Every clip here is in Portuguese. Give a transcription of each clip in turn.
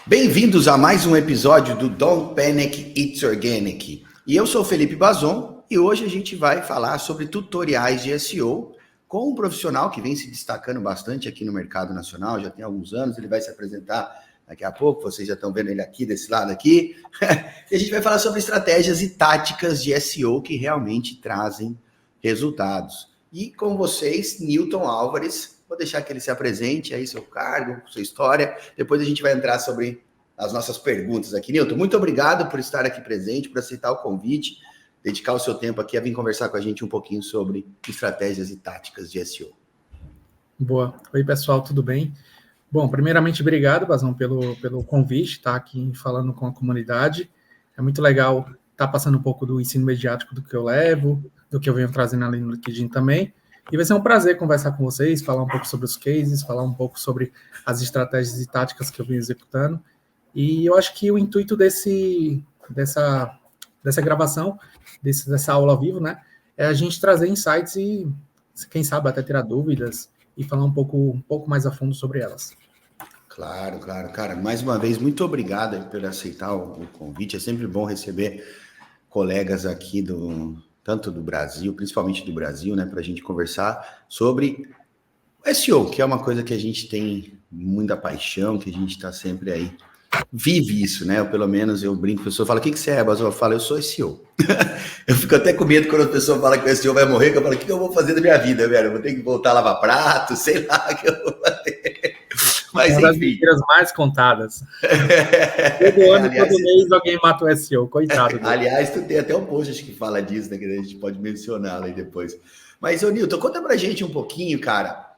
Bem-vindos a mais um episódio do Don't Panic, It's Organic. E eu sou o Felipe Bazon e hoje a gente vai falar sobre tutoriais de SEO com um profissional que vem se destacando bastante aqui no mercado nacional, já tem alguns anos, ele vai se apresentar daqui a pouco, vocês já estão vendo ele aqui, desse lado aqui. E a gente vai falar sobre estratégias e táticas de SEO que realmente trazem resultados. E com vocês, Newton Álvares. Vou deixar que ele se apresente aí, seu cargo, sua história. Depois a gente vai entrar sobre as nossas perguntas aqui. Newton, muito obrigado por estar aqui presente, por aceitar o convite, dedicar o seu tempo aqui a vir conversar com a gente um pouquinho sobre estratégias e táticas de SEO. Boa. Oi, pessoal, tudo bem? Bom, primeiramente, obrigado, Bazão, pelo convite, estar aqui falando com a comunidade. É muito legal estar passando um pouco do ensino mediático do que eu levo, do que eu venho trazendo ali no LinkedIn também. E vai ser um prazer conversar com vocês, falar um pouco sobre os cases, falar um pouco sobre as estratégias e táticas que eu venho executando. E eu acho que o intuito dessa gravação, dessa aula ao vivo, né, é a gente trazer insights e, quem sabe, até tirar dúvidas e falar um pouco mais a fundo sobre elas. Claro. Cara, mais uma vez, muito obrigado por aceitar o convite. É sempre bom receber colegas aqui tanto do Brasil, principalmente do Brasil, né, para a gente conversar sobre SEO, que é uma coisa que a gente tem muita paixão, que a gente está sempre aí, vive isso, né? Pelo menos eu brinco, a pessoa fala, o que você é, Bazão? Eu falo, eu sou SEO. Eu fico até com medo quando a pessoa fala que o SEO vai morrer, que eu falo, o que eu vou fazer da minha vida, velho? Eu vou ter que voltar a lavar prato, sei lá, que eu vou fazer. Mas, uma das mentiras mais contadas. Todo ano, aliás, todo mês, alguém mata o SEO, coitado dele. Aliás, tu tem até um post acho que fala disso, né? Que a gente pode mencioná-lo aí depois. Mas, ô Newton, conta pra gente um pouquinho, cara.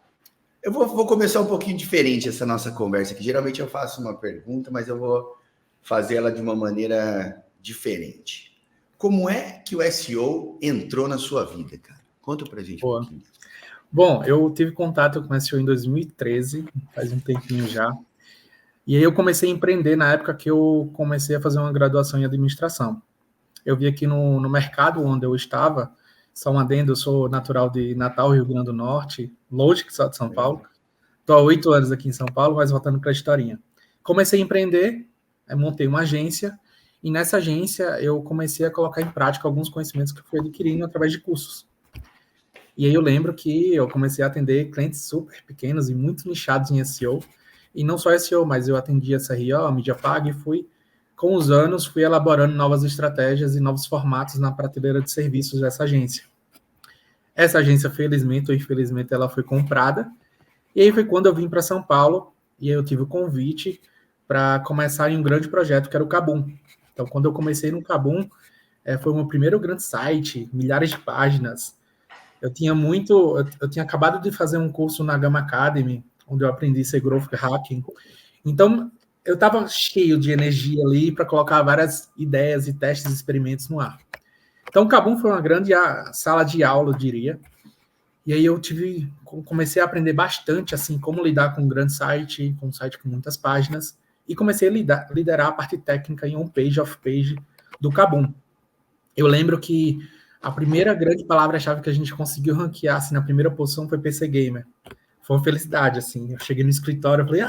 Eu vou começar um pouquinho diferente essa nossa conversa aqui. Geralmente eu faço uma pergunta, mas eu vou fazer ela de uma maneira diferente. Como é que o SEO entrou na sua vida, cara? Conta pra gente um pouquinho. Bom, eu tive contato com o SEO em 2013, faz um tempinho já. E aí eu comecei a empreender na época que eu comecei a fazer uma graduação em administração. Eu vi aqui no mercado onde eu estava, só um adendo, eu sou natural de Natal, Rio Grande do Norte, longe que só de São Paulo. Estou há 8 anos aqui em São Paulo, mas voltando para a historinha. Comecei a empreender, montei uma agência, e nessa agência eu comecei a colocar em prática alguns conhecimentos que eu fui adquirindo através de cursos. E aí eu lembro que eu comecei a atender clientes super pequenos e muito nichados em SEO, e não só SEO, mas eu atendia SRO, mídia paga, e com os anos, fui elaborando novas estratégias e novos formatos na prateleira de serviços dessa agência. Essa agência, felizmente ou infelizmente, ela foi comprada, e aí foi quando eu vim para São Paulo, e aí eu tive o convite para começar em um grande projeto, que era o Kabum. Então, quando eu comecei no Kabum, foi o meu primeiro grande site, milhares de páginas. Eu tinha acabado de fazer um curso na Gama Academy, onde eu aprendi a ser growth hacking. Então, eu estava cheio de energia ali para colocar várias ideias e testes e experimentos no ar. Então, o Kabum foi uma grande sala de aula, eu diria. E aí eu comecei a aprender bastante, assim, como lidar com um grande site, com um site com muitas páginas, e comecei a liderar a parte técnica em on-page, off-page do Kabum. Eu lembro que a primeira grande palavra-chave que a gente conseguiu ranquear, assim, na primeira posição foi PC Gamer. Foi uma felicidade, assim. Eu cheguei no escritório e falei,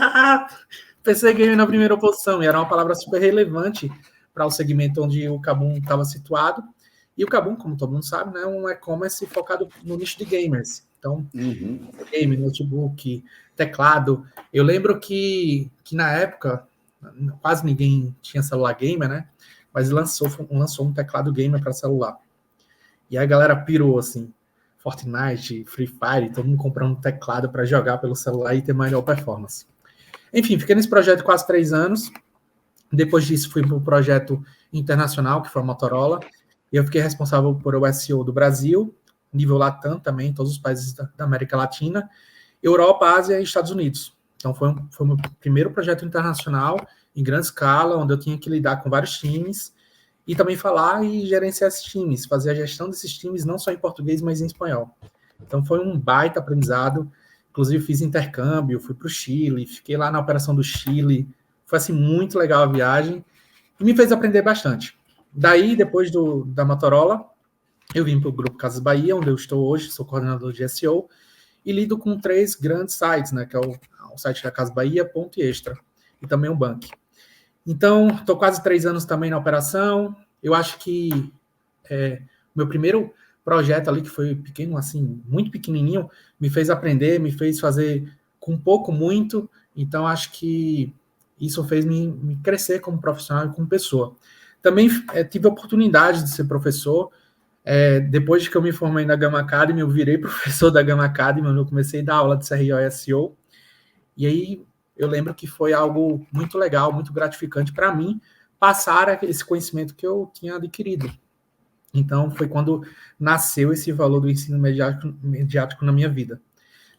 PC Gamer na primeira posição. E era uma palavra super relevante para o segmento onde o Kabum estava situado. E o Kabum, como todo mundo sabe, né, é um e-commerce focado no nicho de gamers. Então, game, notebook, teclado. Eu lembro que na época, quase ninguém tinha celular gamer, né? Mas lançou um teclado gamer para celular. E a galera pirou, assim, Fortnite, Free Fire, todo mundo comprando um teclado para jogar pelo celular e ter melhor performance. Enfim, fiquei nesse projeto quase 3 anos. Depois disso, fui para o projeto internacional, que foi a Motorola, e eu fiquei responsável por o SEO do Brasil, nível Latam também, todos os países da América Latina, Europa, Ásia e Estados Unidos. Então, foi o meu primeiro projeto internacional, em grande escala, onde eu tinha que lidar com vários times, e também falar e gerenciar esses times, fazer a gestão desses times, não só em português, mas em espanhol. Então, foi um baita aprendizado. Inclusive, fiz intercâmbio, fui para o Chile, fiquei lá na operação do Chile. Foi, assim, muito legal a viagem e me fez aprender bastante. Daí, depois da Motorola, eu vim para o Grupo Casas Bahia, onde eu estou hoje, sou coordenador de SEO, e lido com 3 grandes sites, né, que é o site da Casas Bahia, Ponto e Extra, e também o Bank. Então, estou quase 3 anos também na operação. Eu acho que meu primeiro projeto ali, que foi pequeno, assim, muito pequenininho, me fez aprender, me fez fazer com pouco, muito. Então, acho que isso fez me crescer como profissional e como pessoa. Também tive a oportunidade de ser professor. Depois que eu me formei na Gama Academy, eu virei professor da Gama Academy, eu comecei a dar aula de CRO e SEO. E aí eu lembro que foi algo muito legal, muito gratificante para mim, passar esse conhecimento que eu tinha adquirido. Então, foi quando nasceu esse valor do ensino mediático na minha vida.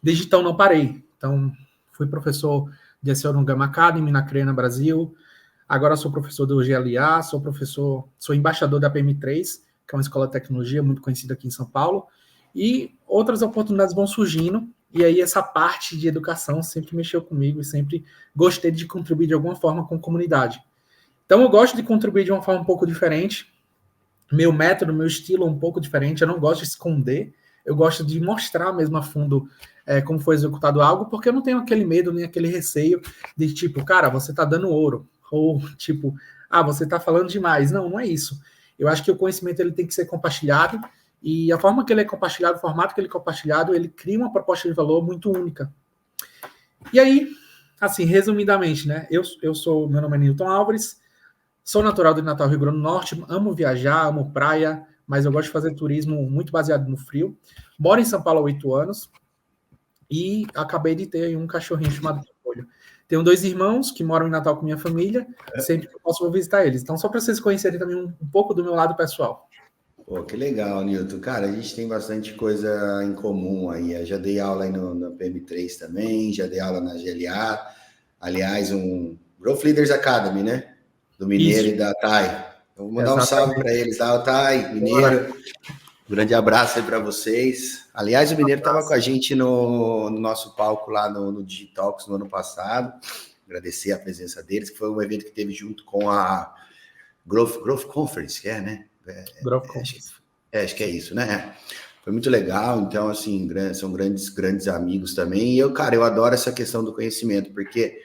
Desde então, não parei. Então, fui professor de SEO no Gama Academy, na Crena Brasil. Agora sou professor do GLA, sou embaixador da PM3, que é uma escola de tecnologia muito conhecida aqui em São Paulo. E outras oportunidades vão surgindo. E aí, essa parte de educação sempre mexeu comigo e sempre gostei de contribuir de alguma forma com a comunidade. Então, eu gosto de contribuir de uma forma um pouco diferente. Meu método, meu estilo é um pouco diferente. Eu não gosto de esconder. Eu gosto de mostrar mesmo a fundo como foi executado algo, porque eu não tenho aquele medo nem aquele receio de tipo, cara, você está dando ouro. Ou tipo, você está falando demais. Não, não é isso. Eu acho que o conhecimento ele tem que ser compartilhado e a forma que ele é compartilhado, o formato que ele é compartilhado, ele cria uma proposta de valor muito única. E aí, assim, resumidamente, né? Meu nome é Nilton Álvares, sou natural de Natal, Rio Grande do Norte, amo viajar, amo praia, mas eu gosto de fazer turismo muito baseado no frio. Moro em São Paulo há 8 anos e acabei de ter um cachorrinho chamado Pimpolho. Tenho 2 irmãos que moram em Natal com minha família, sempre que eu posso vou visitar eles. Então, só para vocês conhecerem também um pouco do meu lado pessoal. Pô, que legal, Nilton. Cara, a gente tem bastante coisa em comum aí. Eu já dei aula aí no PM3 também, já dei aula na GLA. Aliás, um Growth Leaders Academy, né? Do Mineiro Isso. e da Thay. Eu vou mandar um salve Exatamente. para eles, tá? Thay, Mineiro. Grande abraço aí para vocês. Aliás, o Mineiro estava com a gente no nosso palco lá no Digitalks no ano passado. Agradecer a presença deles, que foi um evento que teve junto com a Growth Conference, que é, né? Acho que é isso, né? Foi muito legal, então, assim, são grandes amigos também. E eu adoro essa questão do conhecimento, porque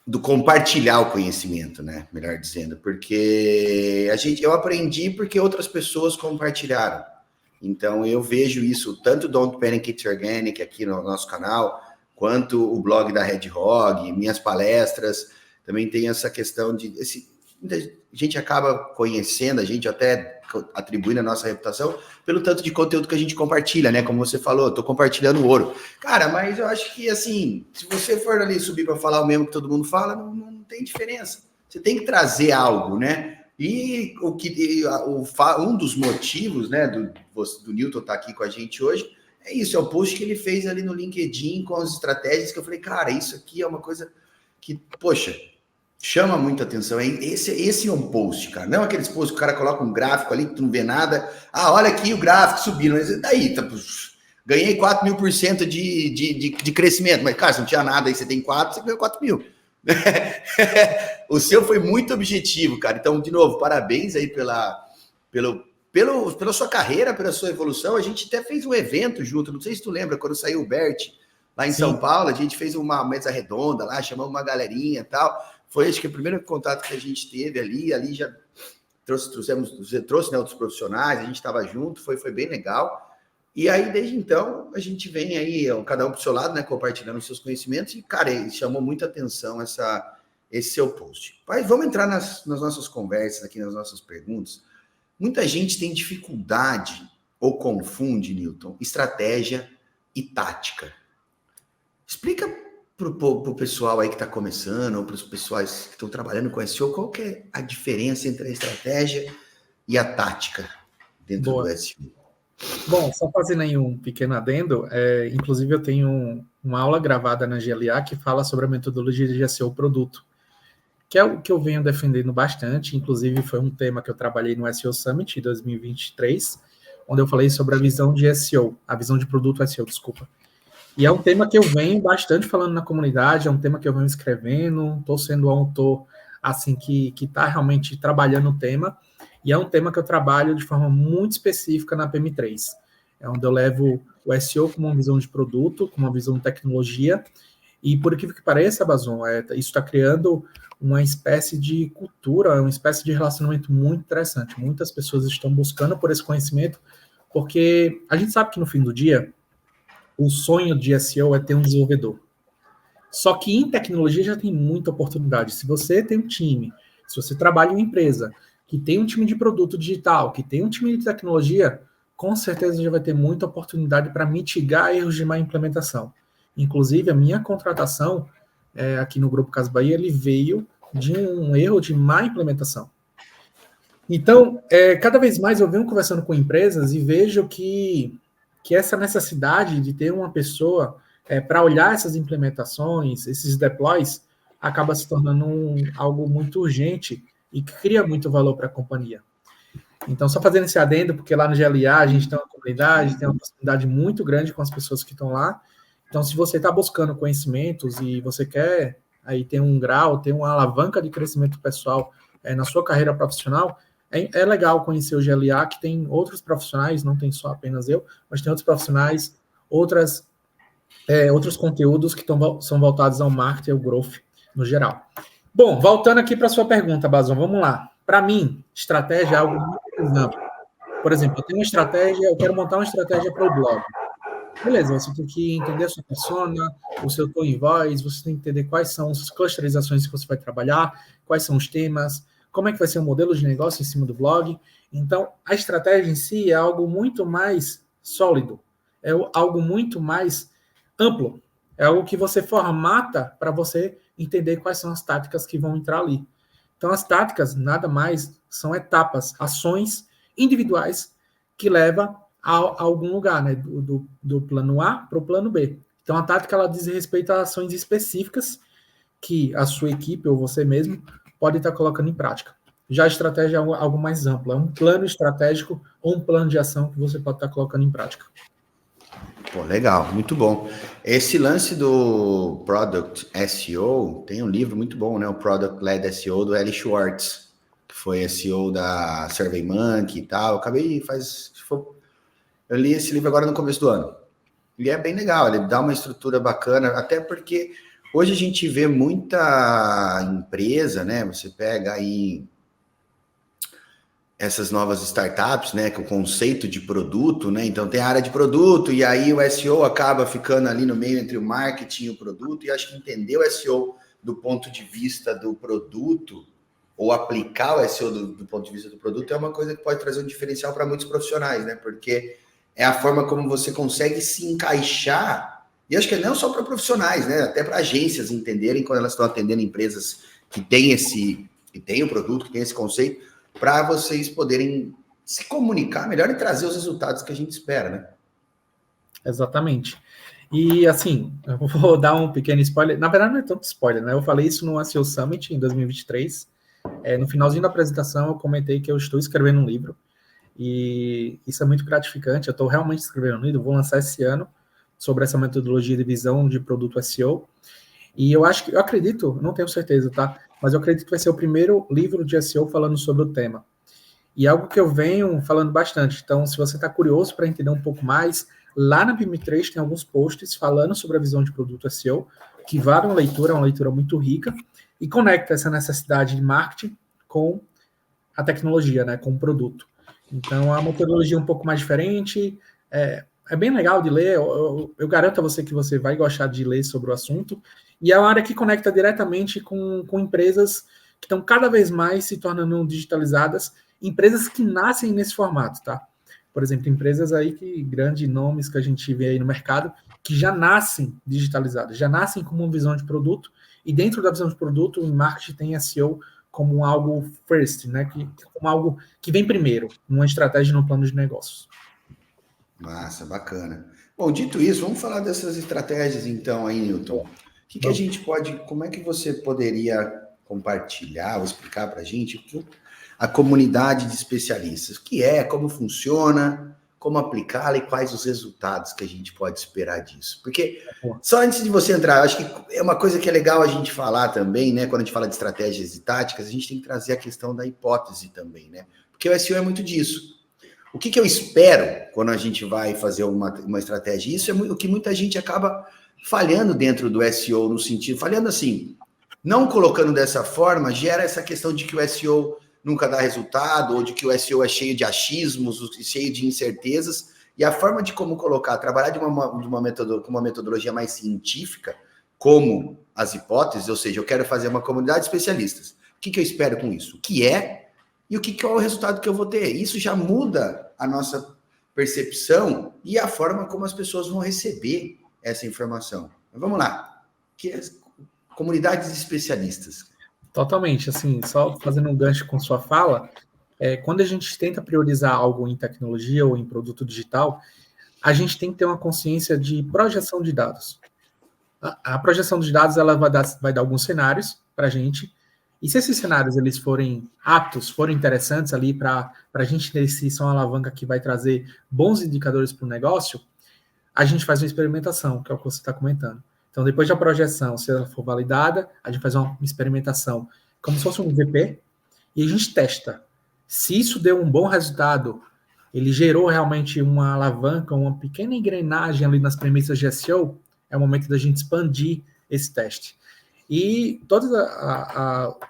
do compartilhar o conhecimento, né? Melhor dizendo, porque eu aprendi porque outras pessoas compartilharam. Então, eu vejo isso, tanto Don't Panic It's Organic aqui no nosso canal, quanto o blog da Red Hog, minhas palestras, também tem essa questão de... a gente acaba conhecendo, a gente até atribuindo a nossa reputação pelo tanto de conteúdo que a gente compartilha, né? Como você falou, eu tô compartilhando ouro. Cara, mas eu acho que, assim, se você for ali subir para falar o mesmo que todo mundo fala, não tem diferença. Você tem que trazer algo, né? E um dos motivos, né, do Nilton estar aqui com a gente hoje é isso, é o post que ele fez ali no LinkedIn com as estratégias que eu falei, cara, isso aqui é uma coisa que, poxa, chama muita atenção. Esse é um post, cara. Não aqueles posts que o cara coloca um gráfico ali que tu não vê nada. Olha aqui o gráfico subindo. Mas daí, ganhei 4.000% de crescimento. Mas, cara, se não tinha nada aí, você tem 4, você ganhou 4.000. O seu foi muito objetivo, cara. Então, de novo, parabéns aí pela sua carreira, pela sua evolução. A gente até fez um evento junto. Não sei se tu lembra, quando saiu o Bert lá em São Paulo, a gente fez uma mesa redonda lá, chamamos uma galerinha e tal. Foi, acho que, o primeiro contato que a gente teve ali já trouxe né, outros profissionais, a gente estava junto, foi bem legal. E aí, desde então, a gente vem aí, cada um para o seu lado, né, compartilhando os seus conhecimentos, e, cara, chamou muita atenção esse seu post. Mas vamos entrar nas nossas conversas aqui, nas nossas perguntas. Muita gente tem dificuldade ou confunde, Nilton, estratégia e tática. Explica para o pessoal aí que está começando, ou para os pessoais que estão trabalhando com SEO, qual que é a diferença entre a estratégia e a tática dentro do SEO? Bom, só fazendo aí um pequeno adendo, inclusive eu tenho uma aula gravada na GLA que fala sobre a metodologia de SEO produto, que é o que eu venho defendendo bastante, inclusive foi um tema que eu trabalhei no SEO Summit 2023, onde eu falei sobre a visão de SEO, a visão de produto SEO, desculpa. E é um tema que eu venho bastante falando na comunidade, é um tema que eu venho escrevendo, estou sendo um autor assim, que está realmente trabalhando o tema, e é um tema que eu trabalho de forma muito específica na PM3. É onde eu levo o SEO como uma visão de produto, como uma visão de tecnologia, E por incrível que pareça, Bazon, isso está criando uma espécie de cultura, uma espécie de relacionamento muito interessante. Muitas pessoas estão buscando por esse conhecimento, porque a gente sabe que no fim do dia, o sonho de SEO é ter um desenvolvedor. Só que em tecnologia já tem muita oportunidade. Se você tem um time, se você trabalha em uma empresa que tem um time de produto digital, que tem um time de tecnologia, com certeza já vai ter muita oportunidade para mitigar erros de má implementação. Inclusive, a minha contratação aqui no Grupo Casas Bahia, ele veio de um erro de má implementação. Então, cada vez mais eu venho conversando com empresas e vejo que essa necessidade de ter uma pessoa para olhar essas implementações, esses deploys, acaba se tornando algo muito urgente e que cria muito valor para a companhia. Então, só fazendo esse adendo, porque lá no GLA a gente tem uma comunidade, tem uma proximidade muito grande com as pessoas que estão lá. Então, se você está buscando conhecimentos e você quer aí ter um grau, ter uma alavanca de crescimento pessoal na sua carreira profissional, é legal conhecer o GLA, que tem outros profissionais, não tem só apenas eu, mas tem outros profissionais, outros conteúdos que são voltados ao marketing e ao growth no geral. Bom, voltando aqui para a sua pergunta, Bazon, vamos lá. Para mim, estratégia é algo muito amplo. Por exemplo, eu tenho uma estratégia, eu quero montar uma estratégia para o blog. Beleza, você tem que entender a sua persona, o seu tone voice, você tem que entender quais são as clusterizações que você vai trabalhar, quais são os temas, como é que vai ser o modelo de negócio em cima do blog. Então, a estratégia em si é algo muito mais sólido, é algo muito mais amplo, é algo que você formata para você entender quais são as táticas que vão entrar ali. Então, as táticas nada mais são etapas, ações individuais que levam a algum lugar, né? Do plano A para o plano B. Então, a tática ela diz respeito a ações específicas que a sua equipe ou você mesmo pode estar colocando em prática. Já a estratégia é algo mais amplo, é um plano estratégico ou um plano de ação que você pode estar colocando em prática. Pô, legal, muito bom. Esse lance do Product SEO, tem um livro muito bom, né? O Product Led SEO do Eli Schwartz, que foi SEO da SurveyMonkey e tal. Eu li esse livro agora no começo do ano. E é bem legal, ele dá uma estrutura bacana, até porque hoje a gente vê muita empresa, né? Você pega aí essas novas startups, né, com o conceito de produto, né, então tem a área de produto e aí o SEO acaba ficando ali no meio entre o marketing e o produto, e acho que entender o SEO do ponto de vista do produto, ou aplicar o SEO do ponto de vista do produto, é uma coisa que pode trazer um diferencial para muitos profissionais, né, porque é a forma como você consegue se encaixar, e acho que não só para profissionais, né, até para agências entenderem quando elas estão atendendo empresas que têm o produto, que tem esse conceito, para vocês poderem se comunicar melhor e trazer os resultados que a gente espera, né? Exatamente. E, assim, eu vou dar um pequeno spoiler. Na verdade, não é tanto spoiler, né? Eu falei isso no SEO Summit em 2023. No finalzinho da apresentação, eu comentei que eu estou escrevendo um livro. E isso é muito gratificante. Eu estou realmente escrevendo um livro. Vou lançar esse ano sobre essa metodologia de visão de produto SEO. E eu acredito, não tenho certeza, tá? Mas eu acredito que vai ser o primeiro livro de SEO falando sobre o tema. E algo que eu venho falando bastante. Então, se você está curioso para entender um pouco mais, lá na PM3 tem alguns posts falando sobre a visão de produto SEO, que vale uma leitura, é uma leitura muito rica, e conecta essa necessidade de marketing com a tecnologia, né? Com o produto. Então, a metodologia é um pouco mais diferente, é bem legal de ler, eu garanto a você que você vai gostar de ler sobre o assunto, e é uma área que conecta diretamente com empresas que estão cada vez mais se tornando digitalizadas, empresas que nascem nesse formato, tá? Por exemplo, empresas aí grandes nomes que a gente vê aí no mercado, que já nascem digitalizadas, já nascem como uma visão de produto, e dentro da visão de produto, o marketing tem SEO como algo first, né? Como algo que vem primeiro, numa estratégia no plano de negócios. Massa, bacana. Bom, dito isso, vamos falar dessas estratégias então aí, Newton. O que a gente pode, como é que você poderia compartilhar ou explicar para a gente a comunidade de especialistas? O que é, como funciona, como aplicá-la e quais os resultados que a gente pode esperar disso? Porque só antes de você entrar, acho que é uma coisa que é legal a gente falar também, né? Quando a gente fala de estratégias e táticas, a gente tem que trazer a questão da hipótese também, né? Porque o SEO é muito disso. O que eu espero quando a gente vai fazer uma estratégia? Isso é o que muita gente acaba falhando dentro do SEO, no sentido, falhando assim, não colocando dessa forma, gera essa questão de que o SEO nunca dá resultado, ou de que o SEO é cheio de achismos, cheio de incertezas, e a forma de como colocar, trabalhar com uma metodologia mais científica, como as hipóteses, ou seja, eu quero fazer uma comunidade de especialistas. O que eu espero com isso? O que é e qual é o resultado que eu vou ter? Isso já muda a nossa percepção e a forma como as pessoas vão receber essa informação. Mas vamos lá. Comunidades de especialistas. Totalmente, assim, só fazendo um gancho com sua fala, quando a gente tenta priorizar algo em tecnologia ou em produto digital, a gente tem que ter uma consciência de projeção de dados. A projeção de dados ela vai dar alguns cenários para a gente, e se esses cenários eles forem aptos, forem interessantes ali para a gente ter se são uma alavanca que vai trazer bons indicadores para o negócio, a gente faz uma experimentação, que é o que você está comentando. Então, depois da projeção, se ela for validada, a gente faz uma experimentação como se fosse um MVP, e a gente testa. Se isso deu um bom resultado, ele gerou realmente uma alavanca, uma pequena engrenagem ali nas premissas de SEO, é o momento da gente expandir esse teste. E todos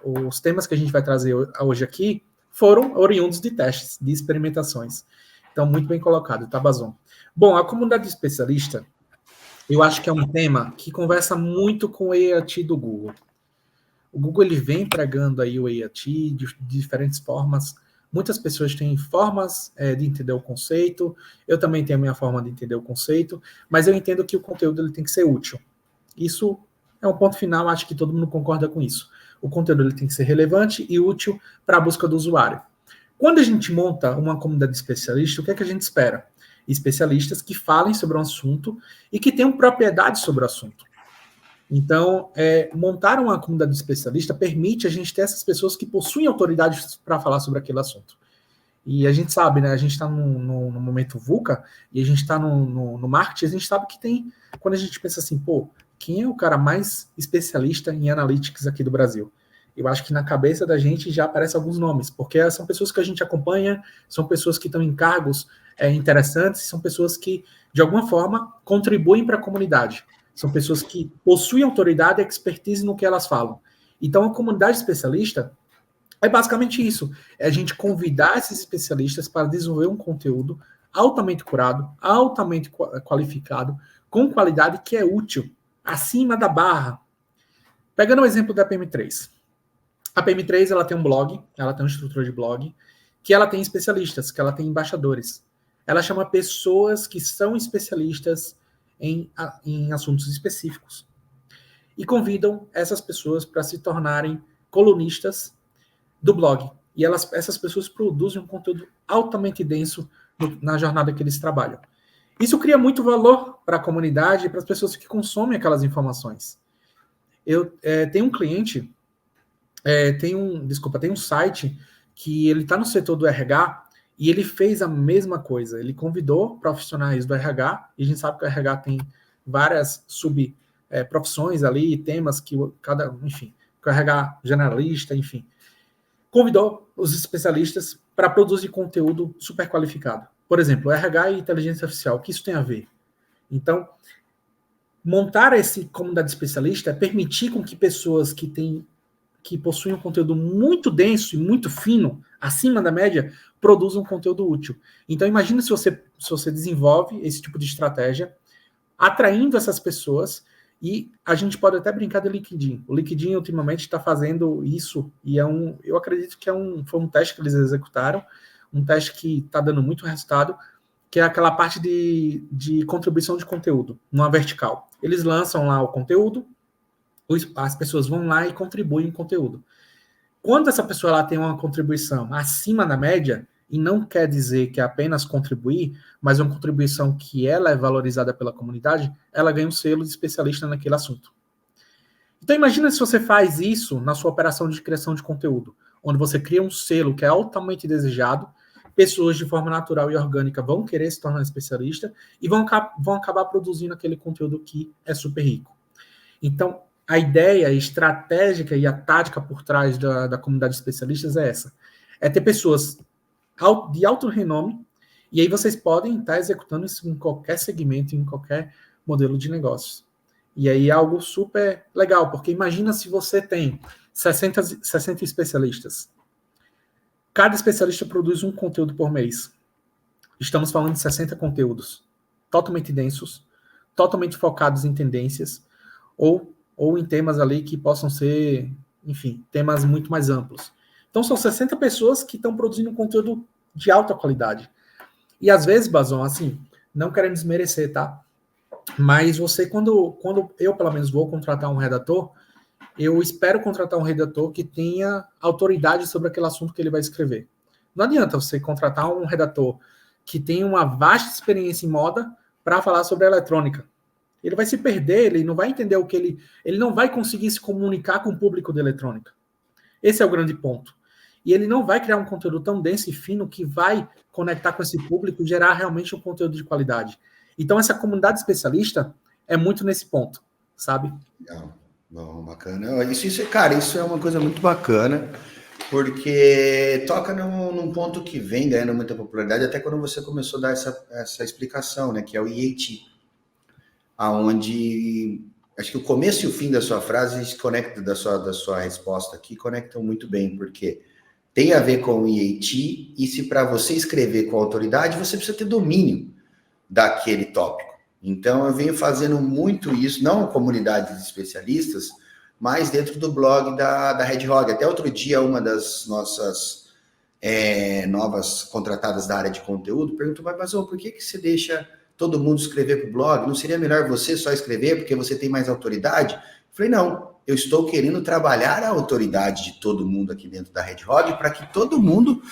os temas que a gente vai trazer hoje aqui foram oriundos de testes, de experimentações. Então, muito bem colocado, tá, Bazon? Bom, a comunidade especialista, eu acho que é um tema que conversa muito com o EAT do Google. O Google ele vem pregando aí o EAT de diferentes formas. Muitas pessoas têm formas de entender o conceito. Eu também tenho a minha forma de entender o conceito, mas eu entendo que o conteúdo ele tem que ser útil. Isso é um ponto final, acho que todo mundo concorda com isso. O conteúdo ele tem que ser relevante e útil para a busca do usuário. Quando a gente monta uma comunidade especialista, o que é que a gente espera? Especialistas que falem sobre um assunto e que tenham propriedade sobre o assunto. Então, montar uma comunidade especialista permite a gente ter essas pessoas que possuem autoridade para falar sobre aquele assunto. E a gente sabe, né? A gente está no momento VUCA e a gente está no marketing, a gente sabe que tem, quando a gente pensa assim, pô, quem é o cara mais especialista em analytics aqui do Brasil? Eu acho que na cabeça da gente já aparecem alguns nomes, porque são pessoas que a gente acompanha, são pessoas que estão em cargos interessantes, são pessoas que, de alguma forma, contribuem para a comunidade. São pessoas que possuem autoridade e expertise no que elas falam. Então, a comunidade especialista é basicamente isso. É a gente convidar esses especialistas para desenvolver um conteúdo altamente curado, altamente qualificado, com qualidade que é útil, acima da barra. Pegando o exemplo da PM3. A PM3 ela tem um blog, ela tem uma estrutura de blog, que ela tem especialistas, que ela tem embaixadores. Ela chama pessoas que são especialistas em assuntos específicos. E convidam essas pessoas para se tornarem colunistas do blog. E essas pessoas produzem um conteúdo altamente denso na jornada que eles trabalham. Isso cria muito valor para a comunidade e para as pessoas que consomem aquelas informações. Eu tenho um cliente, tem um site que ele está no setor do RH e ele fez a mesma coisa. Ele convidou profissionais do RH, e a gente sabe que o RH tem várias profissões ali, temas que enfim, que o RH generalista, enfim. Convidou os especialistas para produzir conteúdo super qualificado. Por exemplo, RH e inteligência artificial, o que isso tem a ver? Então, montar esse comunidade especialista é permitir com que pessoas que possuem um conteúdo muito denso e muito fino, acima da média, produzam conteúdo útil. Então, imagina se você desenvolve esse tipo de estratégia, atraindo essas pessoas, e a gente pode até brincar de LinkedIn. O LinkedIn, ultimamente, está fazendo isso, e eu acredito que foi um teste que eles executaram, um teste que está dando muito resultado, que é aquela parte de contribuição de conteúdo, numa vertical. Eles lançam lá o conteúdo, as pessoas vão lá e contribuem em conteúdo. Quando essa pessoa lá tem uma contribuição acima da média, e não quer dizer que é apenas contribuir, mas uma contribuição que ela é valorizada pela comunidade, ela ganha um selo de especialista naquele assunto. Então imagina se você faz isso na sua operação de criação de conteúdo, onde você cria um selo que é altamente desejado, pessoas de forma natural e orgânica vão querer se tornar especialista e vão acabar produzindo aquele conteúdo que é super rico. Então, a ideia estratégica e a tática por trás da comunidade de especialistas é essa. É ter pessoas de alto renome E aí vocês podem estar executando isso em qualquer segmento, em qualquer modelo de negócios. E aí é algo super legal, porque imagina se você tem 60 especialistas. Cada especialista produz um conteúdo por mês. Estamos falando de 60 conteúdos, totalmente densos, totalmente focados em tendências, ou em temas ali que possam ser, enfim, temas muito mais amplos. Então são 60 pessoas que estão produzindo conteúdo de alta qualidade. E às vezes, Bazon, assim, não querendo desmerecer, tá? Mas você, quando eu, pelo menos, vou contratar um redator, eu espero contratar um redator que tenha autoridade sobre aquele assunto que ele vai escrever. Não adianta você contratar um redator que tem uma vasta experiência em moda para falar sobre a eletrônica. Ele vai se perder, ele não vai entender o que ele não vai conseguir se comunicar com o público de eletrônica. Esse é o grande ponto. E ele não vai criar um conteúdo tão denso e fino que vai conectar com esse público e gerar realmente um conteúdo de qualidade. Então, essa comunidade especialista é muito nesse ponto, sabe? Legal. Bom, bacana. Cara, isso é uma coisa muito bacana, porque toca num ponto que vem ganhando muita popularidade, até quando você começou a dar essa explicação, né, que é o IAT, aonde acho que o começo e o fim da sua frase se conectam, da sua resposta aqui, conectam muito bem, porque tem a ver com o IAT, e se para você escrever com autoridade, você precisa ter domínio daquele tópico. Então, eu venho fazendo muito isso, não comunidades de especialistas, mas dentro do blog da Red Hog. Até outro dia, uma das nossas novas contratadas da área de conteúdo perguntou, mas por que você deixa todo mundo escrever para o blog? Não seria melhor você só escrever porque você tem mais autoridade? Eu falei, não, eu estou querendo trabalhar a autoridade de todo mundo aqui dentro da Red Hog para que todo mundo,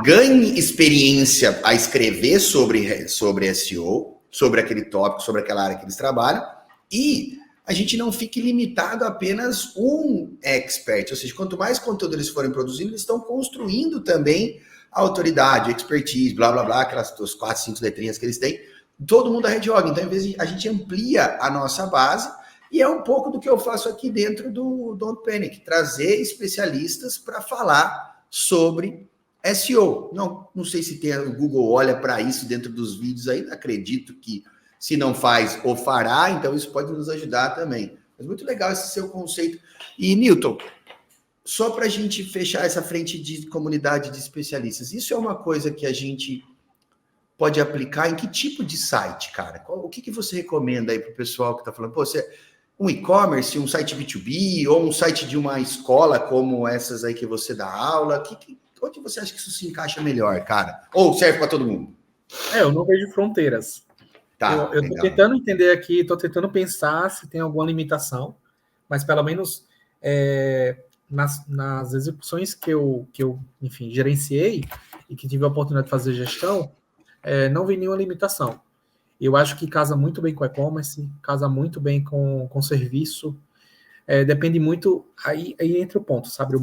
ganhe experiência a escrever sobre SEO, sobre aquele tópico, sobre aquela área que eles trabalham, e a gente não fique limitado a apenas um expert. Ou seja, quanto mais conteúdo eles forem produzindo, eles estão construindo também a autoridade, expertise, blá, blá, blá, aquelas 4, 5 letrinhas que eles têm, todo mundo da Red Hog. Então, às vezes, a gente amplia a nossa base, e é um pouco do que eu faço aqui dentro do Don't Panic, trazer especialistas para falar sobre SEO. Não sei se o Google olha para isso dentro dos vídeos aí, acredito que se não faz, ou fará, então isso pode nos ajudar também. Mas muito legal esse seu conceito. E, Newton, só para a gente fechar essa frente de comunidade de especialistas, isso é uma coisa que a gente pode aplicar em que tipo de site, cara? O que você recomenda aí para o pessoal que está falando, um e-commerce, um site B2B, ou um site de uma escola como essas aí que você dá aula? Onde você acha que isso se encaixa melhor, cara? Ou serve para todo mundo? Eu não vejo fronteiras. Tá, eu estou tentando entender aqui, estou tentando pensar se tem alguma limitação, mas pelo menos nas execuções que eu, enfim, gerenciei e que tive a oportunidade de fazer gestão, não vi nenhuma limitação. Eu acho que casa muito bem com e-commerce, casa muito bem com serviço. Depende muito, aí entra o ponto, sabe?